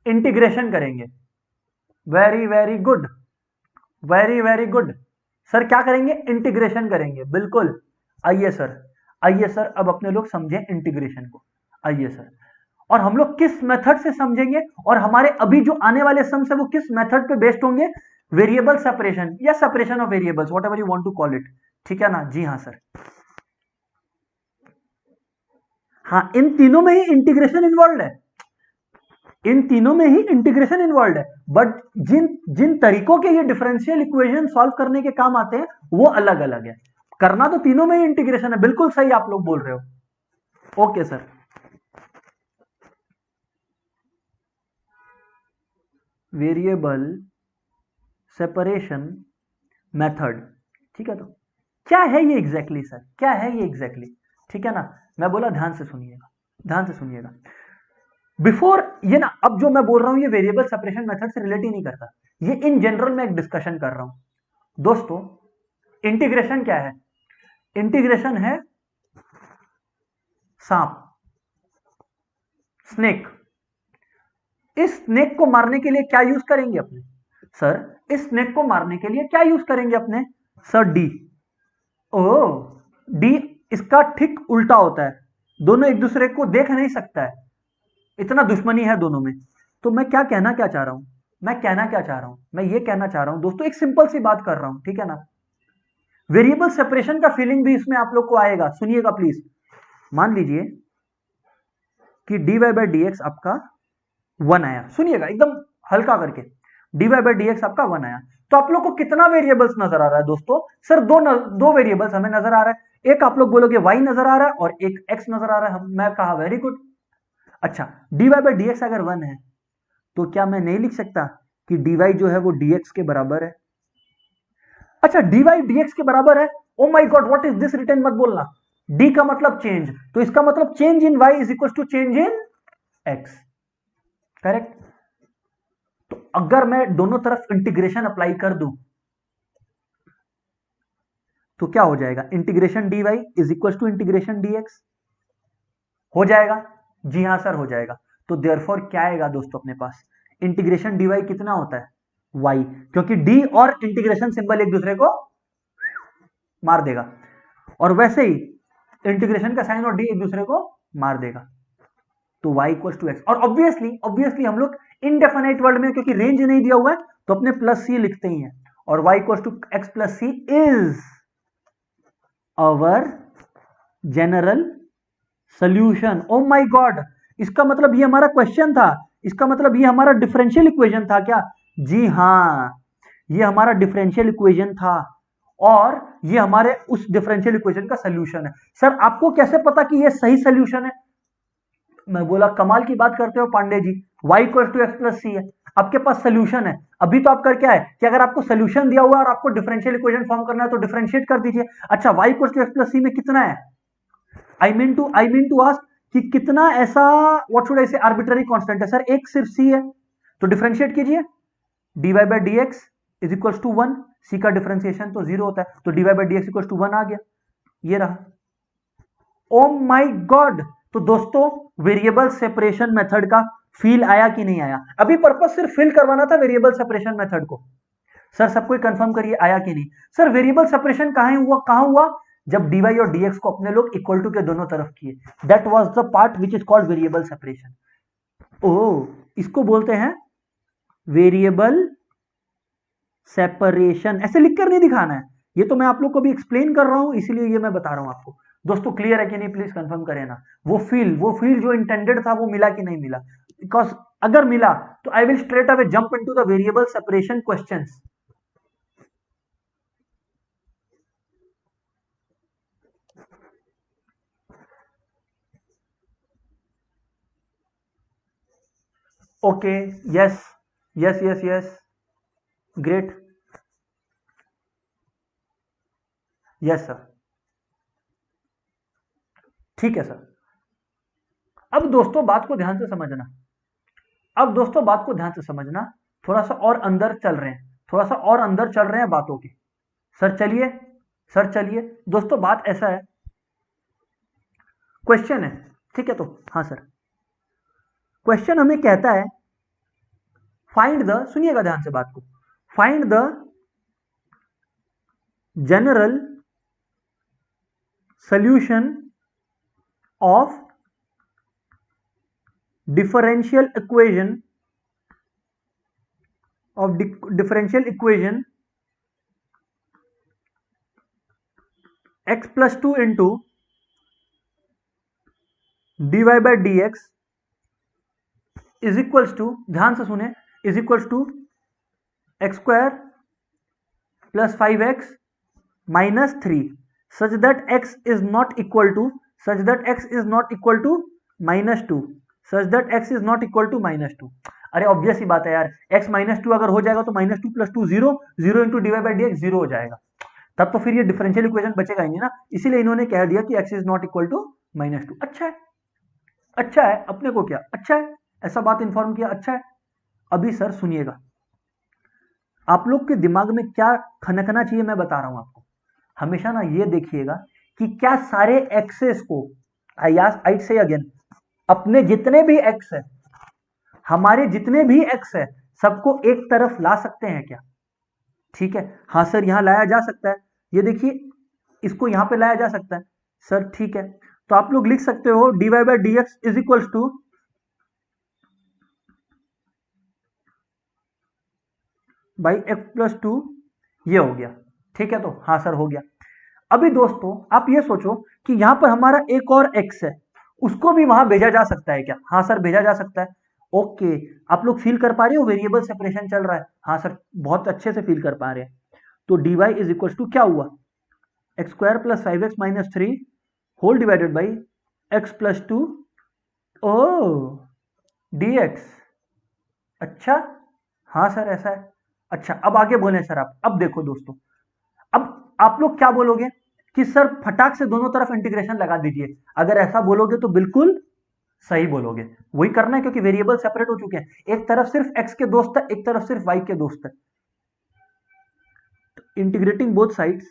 इंटीग्रेशन करेंगे। Very very good, very very good. Sir क्या करेंगे, इंटीग्रेशन करेंगे, बिल्कुल। आइए सर, आइए सर, अब अपने लोग समझें इंटीग्रेशन को। आइए सर, और हम लोग किस मेथड से समझेंगे और हमारे अभी जो आने वाले सम्स है वो किस मेथड पे बेस्ड होंगे, वेरिएबल सेपरेशन या separation of variables, whatever you want to call it, ठीक है ना। जी हाँ सर, हाँ इन तीनों में ही इंटीग्रेशन इन्वॉल्व है, इन तीनों में ही इंटीग्रेशन इन्वॉल्व है, बट जिन जिन तरीकों के ये डिफरेंशियल इक्वेशन सॉल्व करने के काम आते हैं वो अलग अलग है। करना तो तीनों में ही इंटीग्रेशन है, बिल्कुल सही आप लोग बोल रहे हो। Okay sir, variable separation method, ठीक है। तो क्या है ये एग्जैक्टली सर, क्या है ये एग्जैक्टली, ठीक है ना। मैं बोला ध्यान से सुनिएगा, ध्यान से सुनिएगा। बिफोर ये ना, अब जो मैं बोल रहा हूं ये वेरिएबल सेपरेशन मेथड से रिलेट ही नहीं करता, ये इन जनरल में एक डिस्कशन कर रहा हूं। दोस्तों इंटीग्रेशन क्या है, इंटीग्रेशन है सांप, स्नेक। इस स्नेक को मारने के लिए क्या यूज करेंगे अपने, सर इस स्नेक को मारने के लिए क्या यूज करेंगे अपने, सर डी। ओ, डी इसका ठीक उल्टा होता है, दोनों एक दूसरे को देख नहीं सकता है, इतना दुश्मनी है दोनों में। तो मैं क्या कहना क्या चाह रहा हूं, मैं कहना क्या चाह रहा हूं, मैं ये कहना चाह रहा हूं दोस्तों, एक सिंपल सी बात कर रहा हूं, ठीक है ना। वेरिएबल सेपरेशन का फीलिंग भी इसमें आप लोग को आएगा, सुनिएगा प्लीज। मान लीजिए कि dy बाई डी एक्स आपका 1 आया, सुनिएगा एकदम हल्का करके, dy बाई डी एक्स आपका 1 आया, तो आप लोग को कितना वेरिएबल्स नजर आ रहा है दोस्तों, सर दो वेरिएबल्स हमें नजर आ रहा है, एक आप लोग बोलोगे y नजर आ रहा है और एक x नजर आ रहा है, मैं कहा वेरी गुड। अच्छा, dy बाई डी एक्स अगर 1 है तो क्या मैं नहीं लिख सकता कि dy जो है वो dx के बराबर है। अच्छा, dy dx के बराबर है, oh my god what is this written, मत बोलना। d का मतलब चेंज, तो इसका मतलब change in y is equal to change in x, correct. तो अगर मैं दोनों तरफ इंटीग्रेशन अप्लाई कर दूं तो क्या हो जाएगा, integration dy is equal to integration dx हो जाएगा। जी हां सर, हो जाएगा। तो देयरफॉर क्या आएगा दोस्तों अपने पास, इंटीग्रेशन dy कितना होता है, y, क्योंकि d और इंटीग्रेशन सिंबल एक दूसरे को मार देगा, और वैसे ही इंटीग्रेशन का साइन और d एक दूसरे को मार देगा, तो y इक्वल टू एक्स। और ऑब्वियसली ऑब्वियसली हम लोग इनडेफिनाइट वर्ड में, क्योंकि रेंज नहीं दिया हुआ है तो अपने प्लस सी लिखते ही हैं, और y equal to x plus c is our general solution. Oh my god, इसका मतलब ये हमारा क्वेश्चन था, इसका मतलब ये हमारा डिफरेंशियल इक्वेशन था क्या, जी हां, ये हमारा डिफरेंशियल इक्वेशन था और ये हमारे उस डिफरेंशियल इक्वेशन का सोल्यूशन है। सर आपको कैसे पता कि ये सही सोल्यूशन है, मैं बोला कमाल की बात करते हो Pandey ji, y equal to x plus सी है, आपके पास सोल्यूशन है। अभी तो आप कर क्या है कि अगर आपको सोल्यूशन दिया हुआ है और आपको डिफरेंशियल इक्वेशन फॉर्म करना है तो डिफरेंशिएट कर दीजिए। अच्छा, y equal to x plus सी में कितना है, आई मीन टू आस्क कि कितना ऐसा व्हाट शुड आई से आर्बिट्ररी कांस्टेंट है, सर एक सिर्फ c है, तो डिफरेंशिएट कीजिए, dy by D x is equal to 1, c का डिफरेंशिएशन तो 0 होता है, तो dy by D x equal to 1 आ गया, ये रहा। ओ माय गॉड, तो दोस्तों वेरिएबल सेपरेशन मेथड का फील आया कि नहीं आया, अभी पर्पस सिर्फ फिल करवाना था वेरिएबल सेपरेशन मेथड को। सर सब कोई कंफर्म करिए आया कि नहीं। सर वेरिएबल सेपरेशन कहां हुआ, जब dy और dx को अपने लोग इक्वल टू के दोनों तरफ किए, that was the part which is called variable separation. ओ, इसको बोलते हैं वेरिएबल सेपरेशन, ऐसे लिखकर नहीं दिखाना है, ये तो मैं आप लोग को भी एक्सप्लेन कर रहा हूं, इसीलिए ये मैं बता रहा हूं आपको। दोस्तों क्लियर है कि नहीं, प्लीज कंफर्म करें ना। वो फील जो इंटेंडेड था वो मिला कि नहीं मिला, बिकॉज अगर मिला तो I will straight away jump into the variable separation questions. Okay, yes yes yes yes, great, yes sir, ठीक है सर। अब दोस्तों बात को ध्यान से समझना, अब दोस्तों बात को ध्यान से समझना, थोड़ा सा और अंदर चल रहे हैं, थोड़ा सा और अंदर चल रहे हैं बातों के। सर चलिए, सर चलिए दोस्तों, बात ऐसा है, क्वेश्चन है, ठीक है, तो हाँ सर, क्वेश्चन हमें कहता है फाइंड द, सुनिएगा ध्यान से बात को, find the general solution of differential equation x plus 2 into dy by dx is equals to, ध्यान से सुने, is equals to x square plus 5x minus 3 such that x is not equal to minus 2, such that x is not equal to minus 2। अरे obvious ही बात है यार, x minus two अगर हो जाएगा तो minus two plus two zero, zero into d Y by D x zero हो जाएगा, तब तो फिर ये डिफरेंशियल इक्वेशन बचेगा ही नहीं ना, इसीलिए इन्होंने कह दिया कि x is not equal to minus two. अच्छा है, अच्छा है, अपने को क्या अच्छा है, ऐसा बात इंफॉर्म किया, अच्छा है। अभी सर सुनिएगा, आप लोग के दिमाग में क्या खनकना चाहिए मैं बता रहा हूं आपको। हमेशा ना ये देखिएगा कि क्या सारे एक्सेस को, आई से अगेन, अपने जितने भी एक्स है, हमारे जितने भी एक्स है, सबको एक तरफ ला सकते हैं क्या? ठीक है, हाँ सर यहां लाया जा सकता है, ये देखिए इसको यहां पे लाया जा सकता है सर, ठीक है, तो आप लोग लिख सकते हो d Y by D x is equals to by x plus two, ये हो गया, ठीक है, तो हाँ सर हो गया। अभी दोस्तों आप ये सोचो कि यहां पर हमारा एक और एक्स है, उसको भी वहां भेजा जा सकता है क्या? हाँ सर भेजा जा सकता है। ओके, आप लोग फील कर पा रहे हो वेरिएबल सेपरेशन चल रहा है? हाँ सर बहुत अच्छे से फील कर पा रहे हैं। तो dy इज इक्वल टू क्या हुआ, x square plus 5x minus 3 whole divided by x plus 2 ओ dx। अच्छा, हाँ सर ऐसा है। अच्छा अब आगे बोले सर आप, अब देखो दोस्तों, अब आप लोग क्या बोलोगे कि सर फटाक से दोनों तरफ इंटीग्रेशन लगा दीजिए। अगर ऐसा बोलोगे तो बिल्कुल सही बोलोगे, वही करना है क्योंकि वेरिएबल सेपरेट हो चुके हैं, एक तरफ सिर्फ x के दोस्त है, एक तरफ सिर्फ y के दोस्त है। इंटीग्रेटिंग बोथ साइड्स,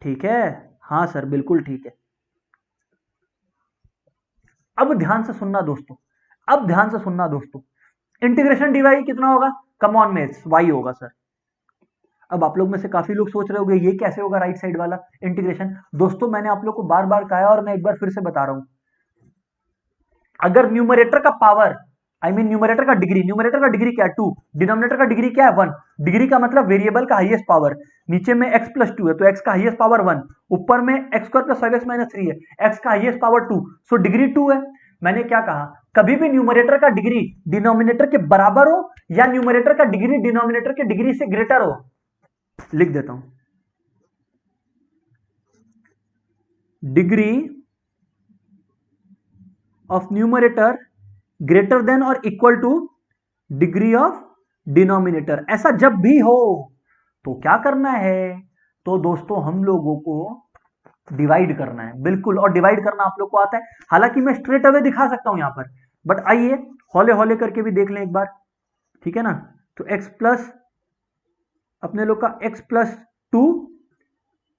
ठीक है, हाँ सर बिल्कुल ठीक है। अब ध्यान से सुनना दोस्तों, अब ध्यान से सुनना दोस्तों, इंटीग्रेशन dy कितना होगा, कम ऑन मेथ्स y होगा सर। अब आप लोग में से काफी लोग सोच रहे होंगे ये कैसे होगा राइट साइड वाला इंटीग्रेशन। दोस्तों मैंने आप लोग को बार बार कहा और मैं एक बार फिर से बता रहा हूं, अगर न्यूमरेटर का पावर, न्यूमरेटर का डिग्री क्या है 2, डिनोमिनेटर का डिग्री क्या है 1, डिग्री का मतलब वेरिएबल का हाईएस्ट पावर, नीचे में x प्लस 2 है तो x का हाईएस्ट पावर 1, ऊपर में x square plus 5x minus 3 है, x का हाईएस्ट पावर 2, सो डिग्री 2 है। मैंने क्या कहा, कभी भी न्यूमरेटर का डिग्री डिनोमिनेटर के बराबर हो या न्यूमरेटर का डिग्री डिनोमिनेटर के डिग्री से ग्रेटर हो, लिख देता हूं, degree of numerator greater than और equal to degree of denominator. ऐसा जब भी हो तो क्या करना है, तो दोस्तों हम लोगों को डिवाइड करना है, बिल्कुल, और डिवाइड करना आप लोग को आता है, हालांकि मैं स्ट्रेट अवे दिखा सकता हूं यहां पर, बट आइए हौले हौले करके भी देख लें एक बार, ठीक है ना। तो x प्लस, अपने लोग का x plus 2,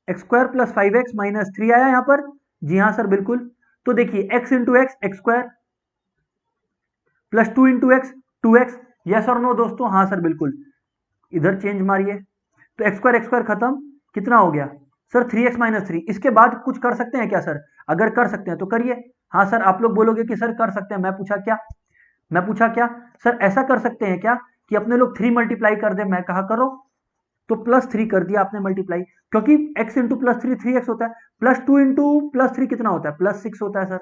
x square plus 5x minus 3 आया यहां पर, जी हाँ सर बिल्कुल। तो देखिए x into x, x square plus 2 into x, 2x, yes और नो दोस्तों, हाँ सर बिल्कुल, इधर चेंज मारिए, तो एक्स स्क्वायर खत्म, कितना हो गया सर 3x माइनस 3। इसके बाद कुछ कर सकते हैं क्या सर? अगर कर सकते हैं तो करिए, हाँ सर, आप लोग बोलोगे कि सर कर सकते हैं, मैं पूछा क्या सर, ऐसा कर सकते हैं क्या कि अपने लोग 3 मल्टीप्लाई कर दे, मैं कहा करो, तो +3 कर दिया आपने मल्टीप्लाई, क्योंकि x इंटू +3 3x होता है, +2 इंटू +3 कितना होता है, +6 होता है सर।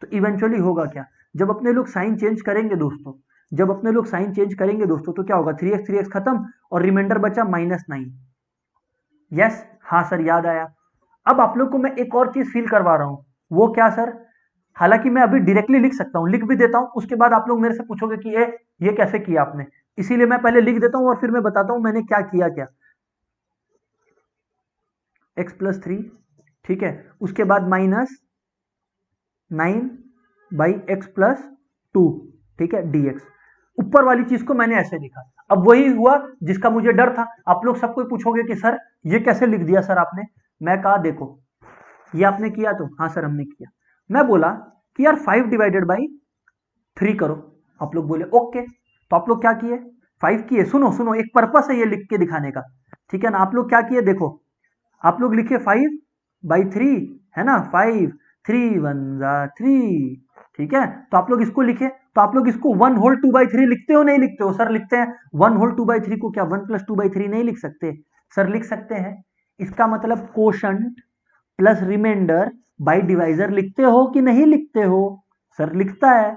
तो इवेंचुअली होगा क्या, जब अपने लोग साइन चेंज करेंगे दोस्तों, तो क्या होगा, 3x खत्म और रिमाइंडर बचा -9। यस, हाँ सर याद आया। अब आप लोग को मैं एक और चीज फील करवा रहा हूं, वो क्या सर, हालांकि मैं अभी डायरेक्टली लिख सकता हूं, लिख भी देता हूं, उसके बाद आप लोग मेरे से पूछोगे कि ये कैसे किया आपने, इसीलिए मैं पहले लिख देता हूं और फिर मैं बताता हूं मैंने क्या किया क्या। x+3, ठीक है, उसके बाद -9/x+2, ठीक है, dx। ऊपर वाली चीज को मैंने ऐसे लिखा। अब वही हुआ जिसका मुझे डर था, आप लोग सबको पूछोगे कि सर ये कैसे लिख दिया सर आपने, मैं कहा देखो ये आपने किया, तो हाँ सर हमने किया। मैं बोला कि यार 5/3 करो, आप लोग बोले ओके, तो आप लोग क्या किए, 5 किए। सुनो सुनो, एक पर्पस है ये लिख के दिखाने का, ठीक है ना। आप लोग क्या किए देखो, आप लोग लिखे 5/3, है ना, 5, 3 1 3, ठीक है। तो आप लोग इसको लिखे, तो आप लोग इसको 1/2/3 लिखते हो नहीं लिखते हो, सर लिखते हैं। 1/2/3 को क्या 1+2/3 नहीं लिख सकते, सर लिख सकते हैं। इसका मतलब quotient plus remainder by divisor लिखते हो कि नहीं लिखते हो, सर लिखता है।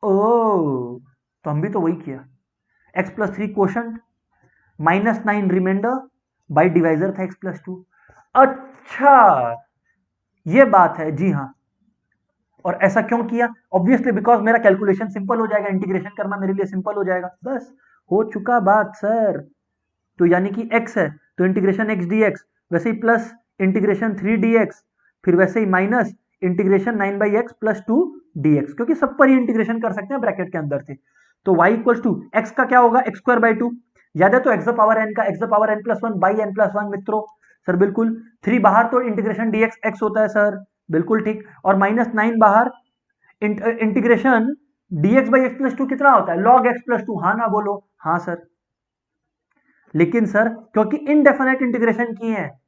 ओ, तो हम भी तो वही किया, x+3 quotient, -9 reminder, by divisor था x+2। अच्छा, ये बात है, जी हाँ। और ऐसा क्यों किया, ऑब्वियसली बिकॉज मेरा कैलकुलेशन सिंपल हो जाएगा, इंटीग्रेशन करना मेरे लिए सिंपल हो जाएगा, बस हो चुका बात सर। तो यानी कि x है तो इंटीग्रेशन x dx, वैसे ही प्लस इंटीग्रेशन 3 dx, फिर वैसे ही माइनस इंटीग्रेशन 9/x+2 dx, क्योंकि सब पर ही इंटीग्रेशन कर सकते हैं ब्रैकेट के अंदर से। तो y इक्वल टू एक्स का क्या होगा, x²/2, याद है, तो x⁴n का x⁴n+1/n+1 मित्रों, सर बिल्कुल। 3 बाहर तो इंटीग्रेशन dx x होता है सर, बिल्कुल ठीक। और -9 बाहर, इंटीग्रेशन dx/x+2 कितना होता है, log x+2, हाँ ना बोलो, हाँ सर। लेकिन सर क्योंकि इनडेफिनेट इंटीग्रेशन किए हैं,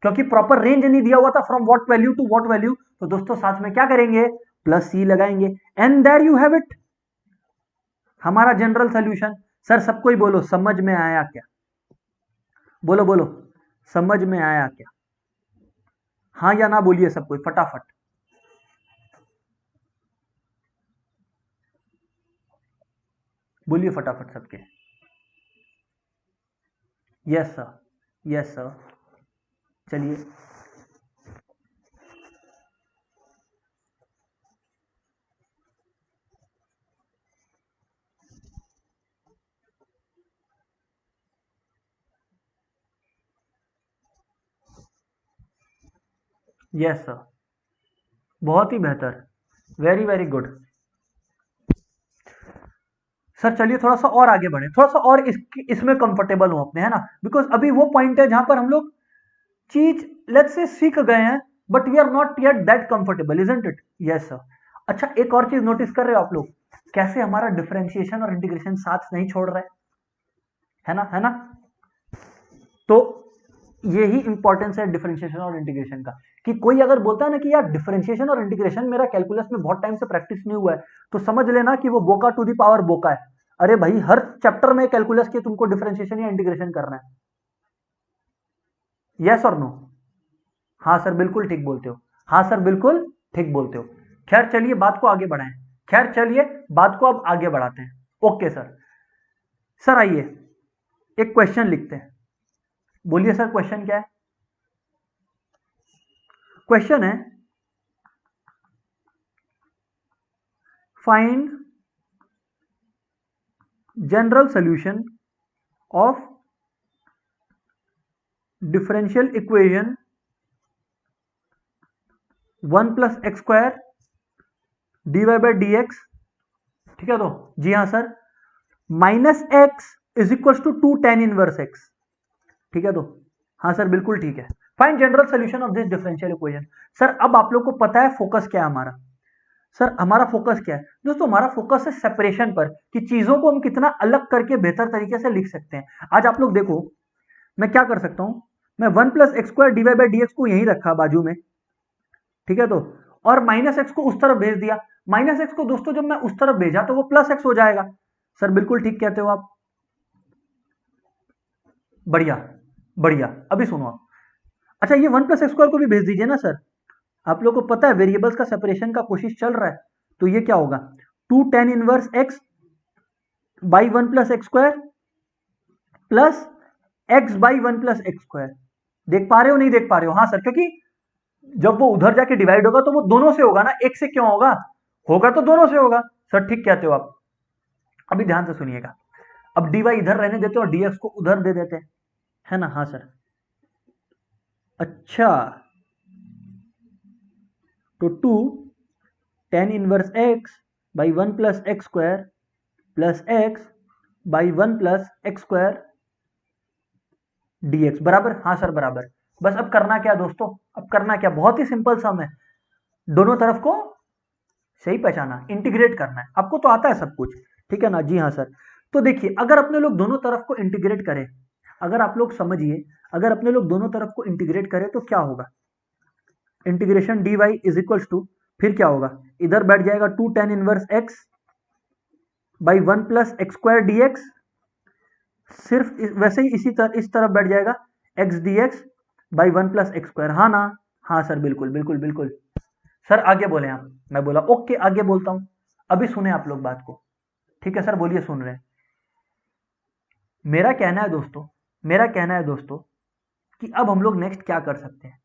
क्योंकि प्रॉपर रेंज नहीं दिया हुआ था from what value to what value, तो दोस्तों साथ में क्या करेंगे, +c लगाएंगे, and there you have it, हमारा जनरल सॉल्यूशन। सर सबको ही बोलो समझ में आया क्या, बोलो बोलो, समझ में आया क्या, हाँ या ना बोलिए सबको फटाफट, बोलिए फटाफट सबके, यस सर, यस सर, चलिए। यस सर, बहुत ही बेहतर, वेरी वेरी गुड। सर चलिए थोड़ा सा और आगे बढ़े, थोड़ा सा और इसमें कंफर्टेबल हूं अपने, है ना, बिकॉज अभी वो पॉइंट है जहां पर हम लोग चीज लेट्स से सीख गए हैं, but we are not yet that comfortable, isn't it, yes sir. अच्छा एक और चीज नोटिस कर रहे हो आप लोग, कैसे हमारा डिफरेंशिएशन और इंटीग्रेशन साथ नहीं छोड़ रहा है ना, है ना। तो यही इंपॉर्टेंस है डिफरेंशिएशन और इंटीग्रेशन का, कि कोई अगर बोलता है ना कि यार डिफरेंशिएशन और इंटीग्रेशन मेरा कैलकुलस में बहुत टाइम से प्रैक्टिस नहीं हुआ है, तो समझ लेना कि वो बोका टू दी पावर बोका है। अरे भाई हर चैप्टर में कैलकुलस के तुमको डिफरेंशिएशन या इंटीग्रेशन करना है, यस और नो, हाँ सर बिल्कुल ठीक बोलते हो, हाँ सर बिल्कुल ठीक बोलते हो। खैर चलिए बात को आगे बढ़ाएं, खैर चलिए बात को अब आगे बढ़ाते हैं। ओके सर, सर आइए एक क्वेश्चन लिखते हैं, बोलिए सर क्वेश्चन क्या है। क्वेश्चन है find general solution of differential equation 1+x² dy/dx, ठीक है। तो जी हाँ sir, -x is equal to 2 tan inverse x, ठीक है। तो हाँ सर बिल्कुल ठीक है, find general solution of this differential equation. Sir अब आप लोग को पता है फोकस क्या है हमारा, सर हमारा फोकस क्या है दोस्तों, हमारा फोकस है सेपरेशन पर, कि चीजों को हम कितना अलग करके बेहतर तरीके से लिख सकते हैं। आज आप लोग देखो मैं क्या कर सकता हूं, मैं 1+x² dy/dx को यहीं रखा बाजू में, ठीक है। तो और माइनस एक्स को उस तरफ भेज दिया। माइनस एक्स को दोस्तों जब मैं उस तरफ भेजा तो वो प्लस एक्स हो जाएगा। सर बिल्कुल ठीक कहते हो आप, बढ़िया बढ़िया। अभी सुनो आप, अच्छा ये वन प्लस एक्स स्क्वायर को भी भेज दीजिए ना सर। आप लोग को पता है वेरिएबल्स का सेपरेशन का कोशिश चल रहा है, तो ये क्या होगा, 2 tan inverse x by 1 plus x square plus x by 1 plus x square. देख पा रहे हो नहीं देख पा रहे हो? हाँ सर, क्योंकि जब वो उधर जाके डिवाइड होगा तो वो दोनों से होगा ना, एक से क्यों होगा, होगा तो दोनों से होगा। सर ठीक कहते हो आप। अभी ध्यान से सुनिएगा, अब dy इधर रहने देते हैं और dx को उधर दे देते हैं, है ना? हाँ सर। अच्छा, तो 2 tan inverse x by 1 plus x square plus x by 1 plus x square dx बराबर, हाँ सर बराबर। बस अब करना क्या दोस्तों, अब करना क्या, बहुत ही सिंपल सम है, दोनों तरफ को सही पहचाना, इंटीग्रेट करना है। आपको तो आता है सब कुछ, ठीक है ना? जी हाँ सर। तो देखिए, अगर अपने लोग दोनों तरफ को इंटीग्रेट करें, अगर आप लोग समझिए, अगर अपने लोग दोनों तरफ को इंटीग्रेट करें तो क्या होगा, integration dy is equals to, फिर क्या होगा, इधर बैठ जाएगा 2 tan inverse x by 1 plus x square dx, सिर्फ वैसे ही इस तरफ बैठ जाएगा x dx by 1 plus x square. हाँ ना? हाँ सर बिल्कुल बिल्कुल बिल्कुल। सर आगे बोले आप, मैं बोला ओके आगे बोलता हूं। अभी सुने आप लोग बात को, ठीक है सर? बोलिए, सुन रहे हैं। मेरा कहना है दोस्तों, मेरा कहना है दोस्तों कि अब हम लोग नेक्स्ट क्या कर सकते हैं।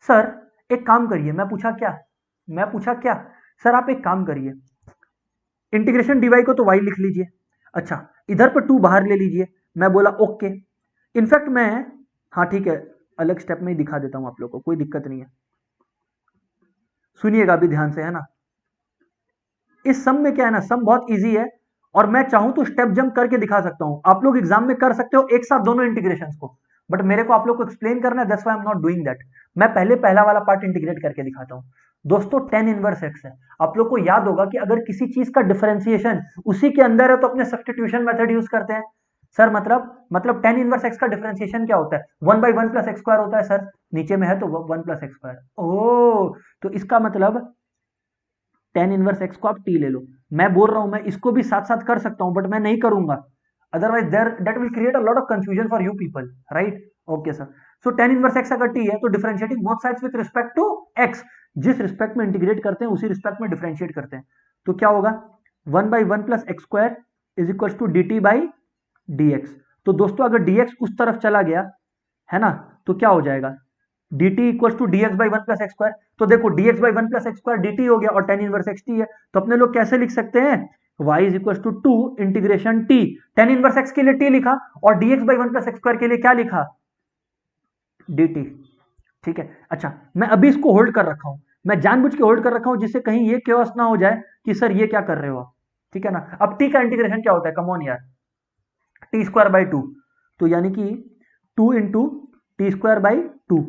सर एक काम करिए, मैं पूछा क्या, मैं पूछा क्या? सर आप एक काम करिए, इंटीग्रेशन dy को तो y लिख लीजिए, अच्छा इधर पर 2 बाहर ले लीजिए। मैं बोला ओके। इनफैक्ट मैं, हाँ ठीक है, अलग स्टेप में ही दिखा देता हूं आप लोग को, कोई दिक्कत नहीं है। सुनिएगा अभी ध्यान से, है ना? इस सम में क्या है ना, सम बहुत इजी है और मैं चाहूं तो स्टेप जंप करके दिखा सकता हूं। आप लोग एग्जाम में कर सकते हो एक साथ दोनों इंटीग्रेशंस को, बट मेरे को आप लोग को एक्सप्लेन करना है, that's why I am not doing that. मैं पहले पहला वाला पार्ट इंटीग्रेट करके दिखाता हूं। दोस्तों tan इनवर्स x है, आप लोग को याद होगा कि अगर किसी चीज का डिफरेंशिएशन उसी के अंदर है तो अपने सब्स्टिट्यूशन मेथड यूज करते हैं। सर मतलब tan इनवर्स x का डिफरेंशिएशन क्या होता है, 1 बाई 1 प्लस एक्स स्क्वायर होता है सर, नीचे में है तो 1 प्लस एक्स स्क्वायर। ओ, तो इसका मतलब tan इनवर्स x को आप t ले लो। मैं बोल रहा हूं मैं इसको भी साथ साथ कर सकता हूं, बट मैं नहीं करूंगा, otherwise there that will create a lot of confusion for you people, right? Okay sir. So tan inverse x अगर t है तो differentiating both sides with respect to x, जिस रिस्पेक्ट में इंटीग्रेट करते हैं उसी रिस्पेक्ट में डिफरेंशिएट करते हैं। तो क्या होगा, 1 by 1 plus x square is equal to dt by dx। तो दोस्तों अगर dx उस तरफ चला गया, है ना, तो क्या हो जाएगा, dt equal to dx by 1 plus x square. तो देखो dx by 1 plus x square dt हो गया और tan इनवर्स x t है, तो अपने लोग कैसे लिख सकते हैं, y is equal to 2 integration t, tan inverse x के लिए t लिखा और dx by 1 plus x square के लिए क्या लिखा, dt। ठीक है, अच्छा मैं अभी इसको होल्ड कर रखा हूं, मैं जानबूझ के होल्ड कर रखा हूं जिससे कहीं ये क्योस ना हो जाए कि सर ये क्या कर रहे हो आप, ठीक है ना? अब t का इंटीग्रेशन क्या होता है, कम ऑन यार, टी स्क्वायर बाई 2, तो यानी कि 2 इंटू टी स्क्वायर बाई 2,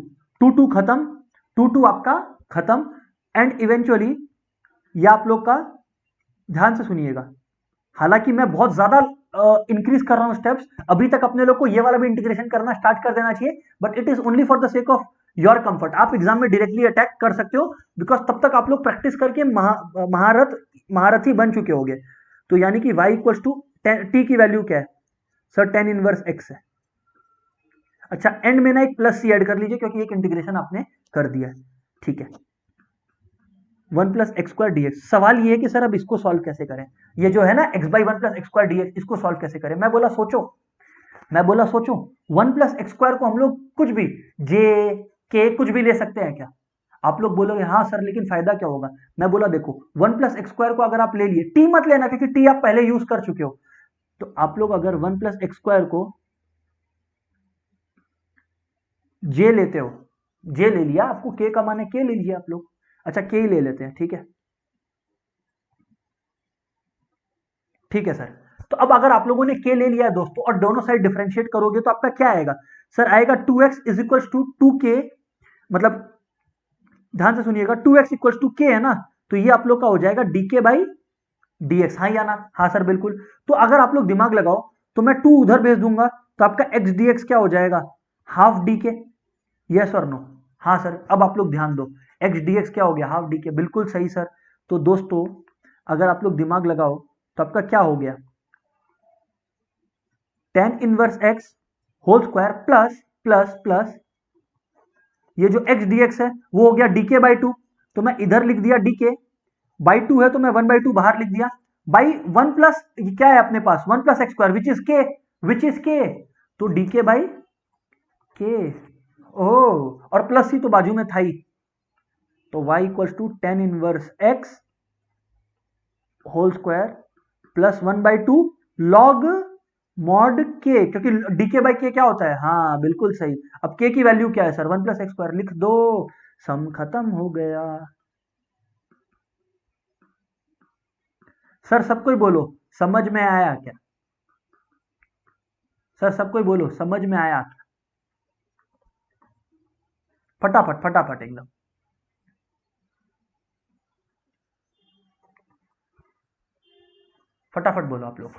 2 खत्म, 2 आपका खत्म, एंड इवेंचुअली ये आप लोग का, ध्यान से सुनिएगा, हालांकि मैं बहुत ज्यादा इंक्रीज कर रहा हूं स्टेप्स, अभी तक अपने लोग को ये वाला भी इंटीग्रेशन करना स्टार्ट कर देना चाहिए, but it is only for the sake of your comfort. आप एग्जाम में डायरेक्टली अटैक कर सकते हो, बिकॉज तब तक आप लोग प्रैक्टिस करके महारथी बन चुके होंगे। तो यानी कि y इक्वल्स टू टी की वैल्यू क्या है सर, tan इनवर्स x है। अच्छा एंड में ना एक प्लस सी ऐड कर लीजिए क्योंकि एक इंटीग्रेशन आपने कर दिया है, ठीक है। 1 प्लस एक्स स्क्वायर dx, सवाल ये है कि सर अब इसको सॉल्व कैसे करें, ये जो है ना x by 1 plus x square dx, इसको सॉल्व कैसे करें? मैं बोला सोचो, 1 प्लस एक्स स्क्वायर को हम लोग कुछ भी j k कुछ भी ले सकते हैं क्या? आप लोग बोलोगे हाँ सर लेकिन फायदा क्या होगा? मैं बोला देखो 1 प्लस एक्स स्क्वायर को अगर आप ले लिए, t मत लेना क्योंकि t आप पहले यूज कर चुके हो, तो आप लोग अगर 1 प्लस एक्स स्क्वायर को j लेते हो, j ले लिया, आपको k का मान है k ले लीजिए आप लोग, अच्छा k ही ले लेते हैं, ठीक है, ठीक है सर। तो अब अगर आप लोगों ने k ले लिया है दोस्तों और दोनों साइड डिफरेंशिएट करोगे तो आपका क्या आएगा सर, आएगा 2x is equal to 2k, मतलब ध्यान से सुनिएगा 2x इक्वल टू k है ना, तो ये आप लोग का हो जाएगा dk बाई dx, हाँ या ना? हाँ सर बिल्कुल। तो अगर आप लोग दिमाग लगाओ तो मैं 2 उधर भेज दूंगा तो आपका x dx क्या हो जाएगा, हाफ डी के, यस और नो? हाँ सर। अब आप लोग ध्यान दो, एक्स डी एक्स क्या हो गया, हाफ डी के, बिल्कुल सही सर। तो दोस्तों अगर आप लोग दिमाग लगाओ तो आपका क्या हो गया, tan inverse x whole square plus plus plus ये जो एक्स डी एक्स है वो हो गया डीके बाई टू, तो मैं इधर लिख दिया डीके बाई टू है तो मैं 1/2 बाहर लिख दिया, बाई 1 प्लस क्या है अपने पास 1 plus x square which is के, तो डीके बाई के, ओ और प्लस ही तो बाजू में था ही, तो y equals to tan inverse x whole square plus 1/2 log mod के, क्योंकि डीके बाई के क्या होता है, हाँ बिल्कुल सही। अब के की वैल्यू क्या है सर, 1 प्लस एक्स स्क्वायर लिख दो, सम खत्म हो गया। सर सब कोई बोलो समझ में आया क्या, सर सब कोई बोलो समझ में आया क्या, फटाफट फटाफट एकदम। फटाफट बोलो आप लोग,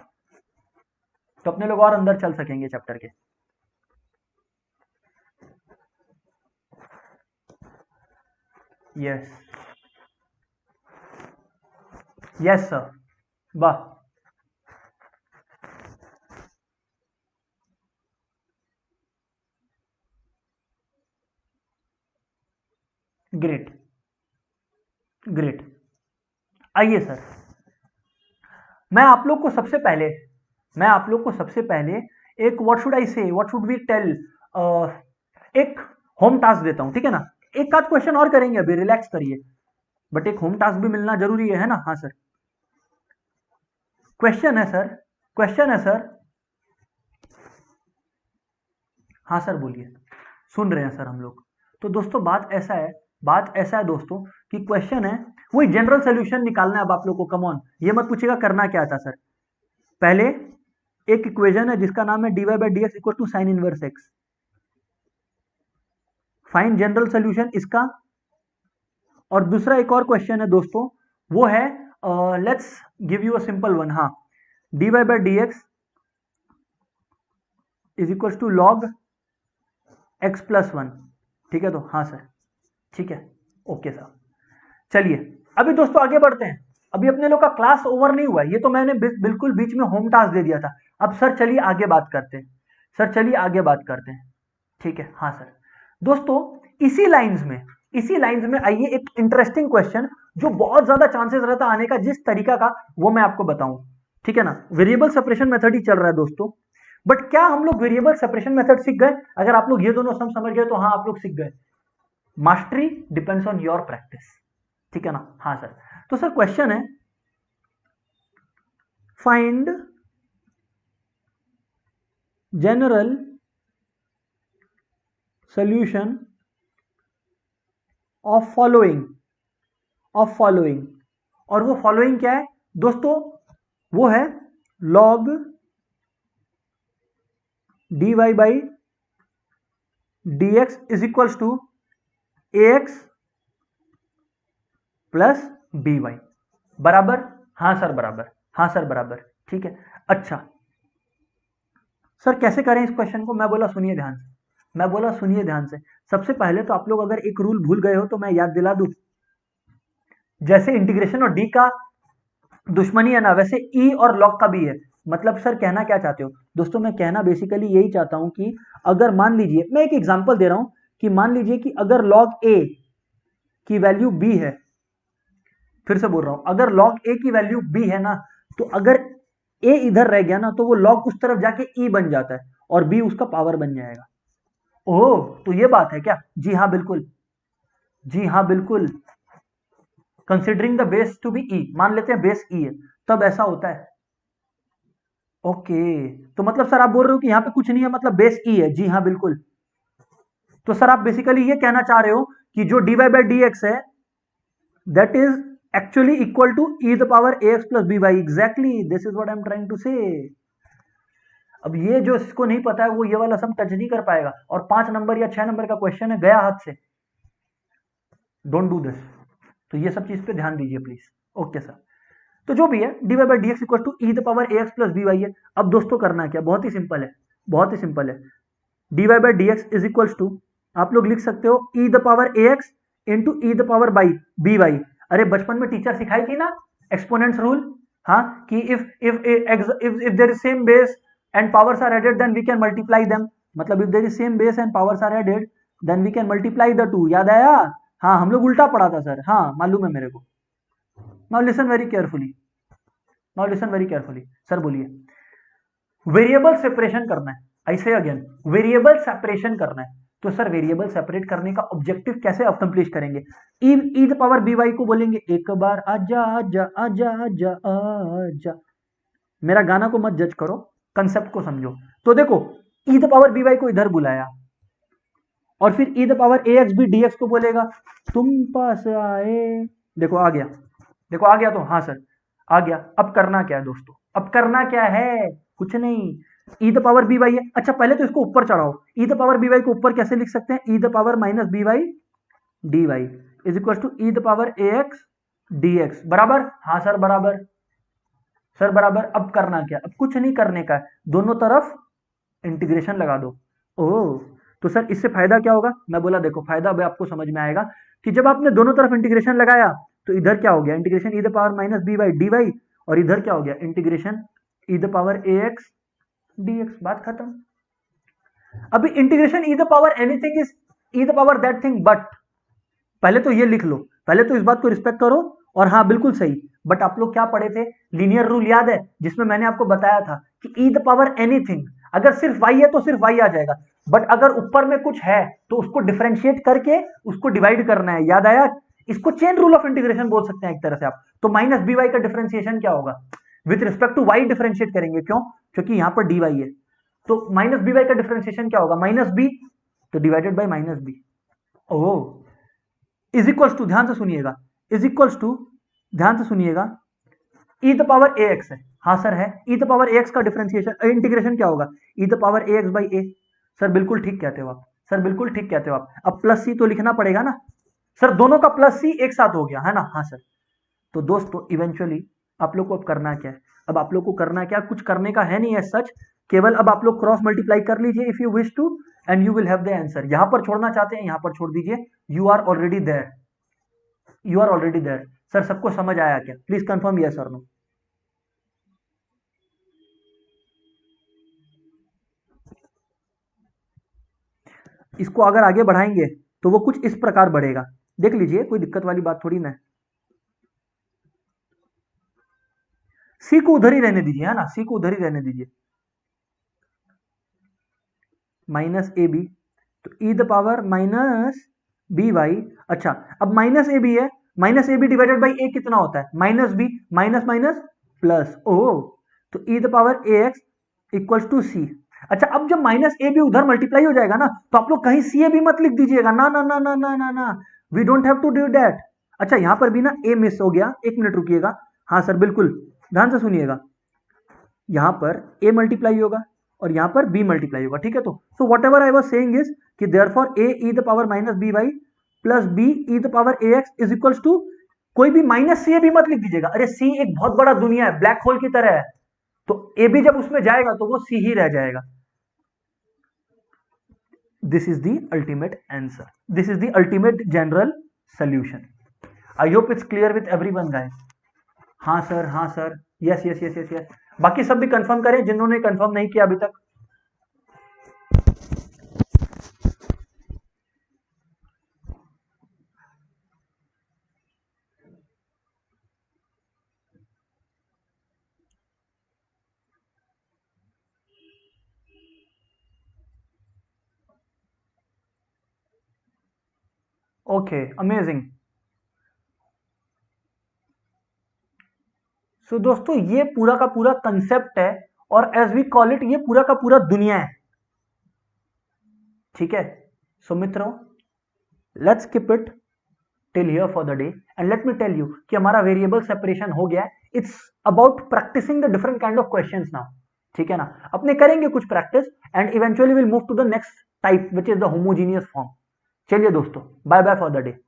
तो अपने लोग और अंदर चल सकेंगे चैप्टर के। यस यस सर, वाह ग्रेट ग्रेट। आइए सर, मैं आप लोग को सबसे पहले एक व्हाट शुड आई से, व्हाट शुड वी टेल, एक होम टास्क देता हूं, ठीक है ना। एक आध क्वेश्चन और करेंगे, अभी रिलैक्स करिए, बट एक होम टास्क भी मिलना जरूरी है ना। हाँ सर, क्वेश्चन है सर, क्वेश्चन है सर। हाँ सर बोलिए, सुन रहे हैं सर हम लोग। तो दोस्तों बात ऐसा है दोस्तों कि क्वेश्चन है वही जनरल सोल्यूशन निकालना है अब आप लोग को। कम ऑन, ये मत पूछेगा करना क्या था सर। पहले एक इक्वेशन है जिसका नाम है dy by D x equal to sine inverse x, find general solution इसका। और दूसरा एक और क्वेश्चन है दोस्तों, वो है let's give you a simple one, हाँ, dy by D x is equal to log x plus one, ठीक है। तो हाँ सर, ठीक है, ओके सर। चलिए अभी दोस्तों आगे बढ़ते हैं, अभी अपने लोग का क्लास ओवर नहीं हुआ है, ये तो मैंने बिल्कुल बीच में होम टास्क दे दिया था। अब सर चलिए आगे बात करते हैं, सर चलिए आगे बात करते हैं, ठीक है। हाँ सर दोस्तों, इसी लाइंस में आइए एक इंटरेस्टिंग क्वेश्चन जो बहुत ज्यादा चांसेस रहता आने का, जिस तरीका का वो मैं आपको बताऊं, ठीक है ना। वेरिएबल सेपरेशन मेथड ही चल रहा है दोस्तों, बट क्या हम लोग वेरिएबल सेपरेशन मेथड सीख गए? अगर आप लोग ये दोनों सम समझ गए तो हाँ आप लोग सीख गए। Mastery depends on your practice, ठीक है ना। हाँ सर, तो सर क्वेश्चन है find general solution of following, और वो फॉलोइंग क्या है दोस्तों, वो है log dy by D x is equals to a x plus b y, बराबर। हाँ सर बराबर, हाँ सर बराबर, ठीक है। अच्छा सर कैसे करें इस क्वेश्चन को, मैं बोला सुनिए ध्यान से, सबसे पहले तो आप लोग अगर एक रूल भूल गए हो तो मैं याद दिला दूं, जैसे इंटीग्रेशन और डी का दुश्मनी है ना, वैसे ई और लॉग का भी है। मतलब सर कहना क्या चाहते हो दोस्तों, मैं कहना बेसिकली यही चाहता हूं कि अगर मान लीजिए, मैं एक एग्जांपल दे रहा हूं कि मान लीजिए कि अगर लॉग ए की वैल्यू बी है, फिर से बोल रहा हूं, अगर लॉग ए की वैल्यू बी है ना, तो अगर ए इधर रह गया ना तो वो लॉग उस तरफ जाके ई बन जाता है और बी उसका पावर बन जाएगा। ओह तो ये बात है क्या, जी हाँ बिल्कुल, जी हाँ बिल्कुल, considering the base to be e, मान लेते हैं बेस ई है, तब ऐसा होता है। ओके, तो मतलब सर आप बोल रहे हो कि यहां पे कुछ नहीं है, मतलब बेस ई है, जी हाँ बिल्कुल। तो सर आप बेसिकली ये कहना चाह रहे हो कि जो dy बाई डी एक्स है that is actually equal to e the power ax plus by, exactly this is what I'm trying to say। अब ये जो इसको नहीं पता है वो ये वाला सम टच नहीं कर पाएगा, और 5 नंबर या 6 नंबर का क्वेश्चन है, गया हाथ से, डोंट डू दिस। तो ये सब चीज पे ध्यान दीजिए प्लीज, ओके सर। तो जो भी है dy by D x equal to e the power ax plus by है। अब दोस्तों करना है क्या, बहुत ही सिंपल है, dy by D x is equal to, आप लोग लिख सकते हो e the power ax into e the power by b y. अरे बचपन में टीचर सिखाई थी ना एक्सपोनेंट्स रूल, हाँ, कि if there is same base and powers are added then we can multiply them, मतलब if there is same base and powers are added then we can multiply the two. याद आया? हाँ, हम लोग उल्टा पढ़ा था सर, हाँ मालूम है मेरे को। Now listen very carefully, now listen very carefully. Sir बोलिए। वेरिएबल सेपरेशन करना है, ऐसे अगेन वेरिएबल सेपरेशन करना है। तो सर वेरिएबल सेपरेट करने का ऑब्जेक्टिव कैसे अकम्प्लिश करेंगे? ई द पावर बी वाई को बोलेंगे एक बार आजा आजा आजा आजा आजा। मेरा गाना को मत जज करो, कंसेप्ट को समझो। तो देखो e the power b y को इधर बुलाया और फिर e the power a x b d x को बोलेगा तुम पास आए। देखो आ गया, देखो आ गया। तो हाँ सर आ गया। अब करना क्या है दोस्तों? अब करना क्या है? कुछ नहीं, e the power b y है। अच्छा पहले तो इसको ऊपर चढ़ाओ। E the power b y को ऊपर कैसे लिख सकते हैं? E the power minus b y d y is equal to e the power a x d x बराबर। हाँ सर बराबर, सर बराबर। अब करना क्या? अब कुछ नहीं करने का है, दोनों तरफ इंटीग्रेशन लगा दो। ओह तो सर इससे फायदा क्या होगा? मैं बोला देखो फायदा अब आपको समझ में आएगा कि जब आपने दोनों तरफ इंटीग्रेशन लगाया तो इधर क्या हो गया? Integration e the power minus b y d y, और इधर क्या हो गया? Integration e the power a x d x. बात खत्म। अभी integration e the power anything is e the power that thing, but पहले तो ये लिख लो, पहले तो इस बात को रिस्पेक्ट करो। और हाँ बिल्कुल सही, बट आप लोग क्या पढ़े थे? लीनियर रूल याद है, जिसमें मैंने आपको बताया था कि ई द पावर एनीथिंग, अगर सिर्फ y है तो सिर्फ y आ जाएगा, बट अगर ऊपर में कुछ है तो उसको डिफरेंशिएट करके उसको डिवाइड करना है। याद आया? इसको चेन रूल ऑफ इंटीग्रेशन बोल सकते हैं एक तरह से आप। तो माइनस बी वाई का डिफरेंशिएशन क्या होगा? With respect to y differentiate करेंगे। क्यों? क्योंकि यहां पर dy है। तो माइनस बी वाई का डिफरेंशिएशन क्या होगा? माइनस बी तो divided by minus b. Oh is equals to, ध्यान से सुनिएगा, इज इक्वल्स टू, ध्यान से सुनिएगा, e the power a x है। हाँ सर है। E the power a x का डिफरेंशिएशन इंटीग्रेशन क्या होगा? ई the power a x by A. Sir बिल्कुल ठीक कहते हो आप, सर बिल्कुल ठीक कहते हो आप। अब प्लस सी तो लिखना पड़ेगा ना सर, दोनों का प्लस सी एक साथ हो गया है ना? हाँ सर। तो दोस्तों इवेंचुअली आप लोग को अब करना क्या है? अब आप लोग को करना क्या? कुछ करने का है नहीं है सच, केवल अब आप लोग क्रॉस मल्टीप्लाई कर लीजिए if you wish to and you will have the answer. यहां पर छोड़ना चाहते हैं यहां पर छोड़ दीजिए, you are already there, you are already there. Sir सबको समझ आया क्या? प्लीज कंफर्म यस और नो। इसको अगर आगे बढ़ाएंगे तो वो कुछ इस प्रकार बढ़ेगा, देख लीजिए, कोई दिक्कत वाली बात थोड़ी ना है। सी को उधर ही रहने दीजिए, है ना, सी को उधर ही रहने दीजिए। माइनस ए बी, तो e the power minus b y. अच्छा अब माइनस ए बी है, minus a b divided by a कितना होता है? Minus b, minus minus plus. ओ तो e the power a x equals to c. अच्छा अब जब माइनस ए बी उधर मल्टीप्लाई हो जाएगा ना, तो आप लोग कहीं सी ए बी मत लिख दीजिएगा, ना ना ना ना ना ना ना, we don't have to do that. अच्छा यहां पर भी ना ए मिस हो गया, एक मिनट रुकिएगा। हाँ सर बिल्कुल, ध्यान से सुनिएगा, यहां पर ए मल्टीप्लाई होगा और यहां पर बी मल्टीप्लाई होगा, ठीक है? तो so whatever I was saying is कि therefore a E the power minus b y plus B E the power a x is equals to, कोई भी माइनस सी ए भी मत लिख दीजिएगा। अरे सी एक बहुत बड़ा दुनिया है, ब्लैक होल की तरह है, तो ए बी जब उसमें जाएगा तो वो सी ही रह जाएगा। This is the ultimate answer, this is the ultimate general solution. I hope it's clear with everyone guys. हाँ सर, हाँ sir, yes yes yes yes yes. बाकी सब भी कंफर्म करें जिन्होंने कंफर्म नहीं किया अभी तक। Okay amazing. सो दोस्तों ये पूरा का पूरा कंसेप्ट है, और एज वी कॉल इट, ये पूरा का पूरा दुनिया है, ठीक है? सो मित्रों let's keep it till here for the day and let me tell you कि हमारा वेरिएबल सेपरेशन हो गया है। It's about practicing the different kind of questions now, ठीक है ना? अपने करेंगे कुछ practice and eventually will move to the next type which is the homogeneous form. चलिए दोस्तों, bye bye for the day.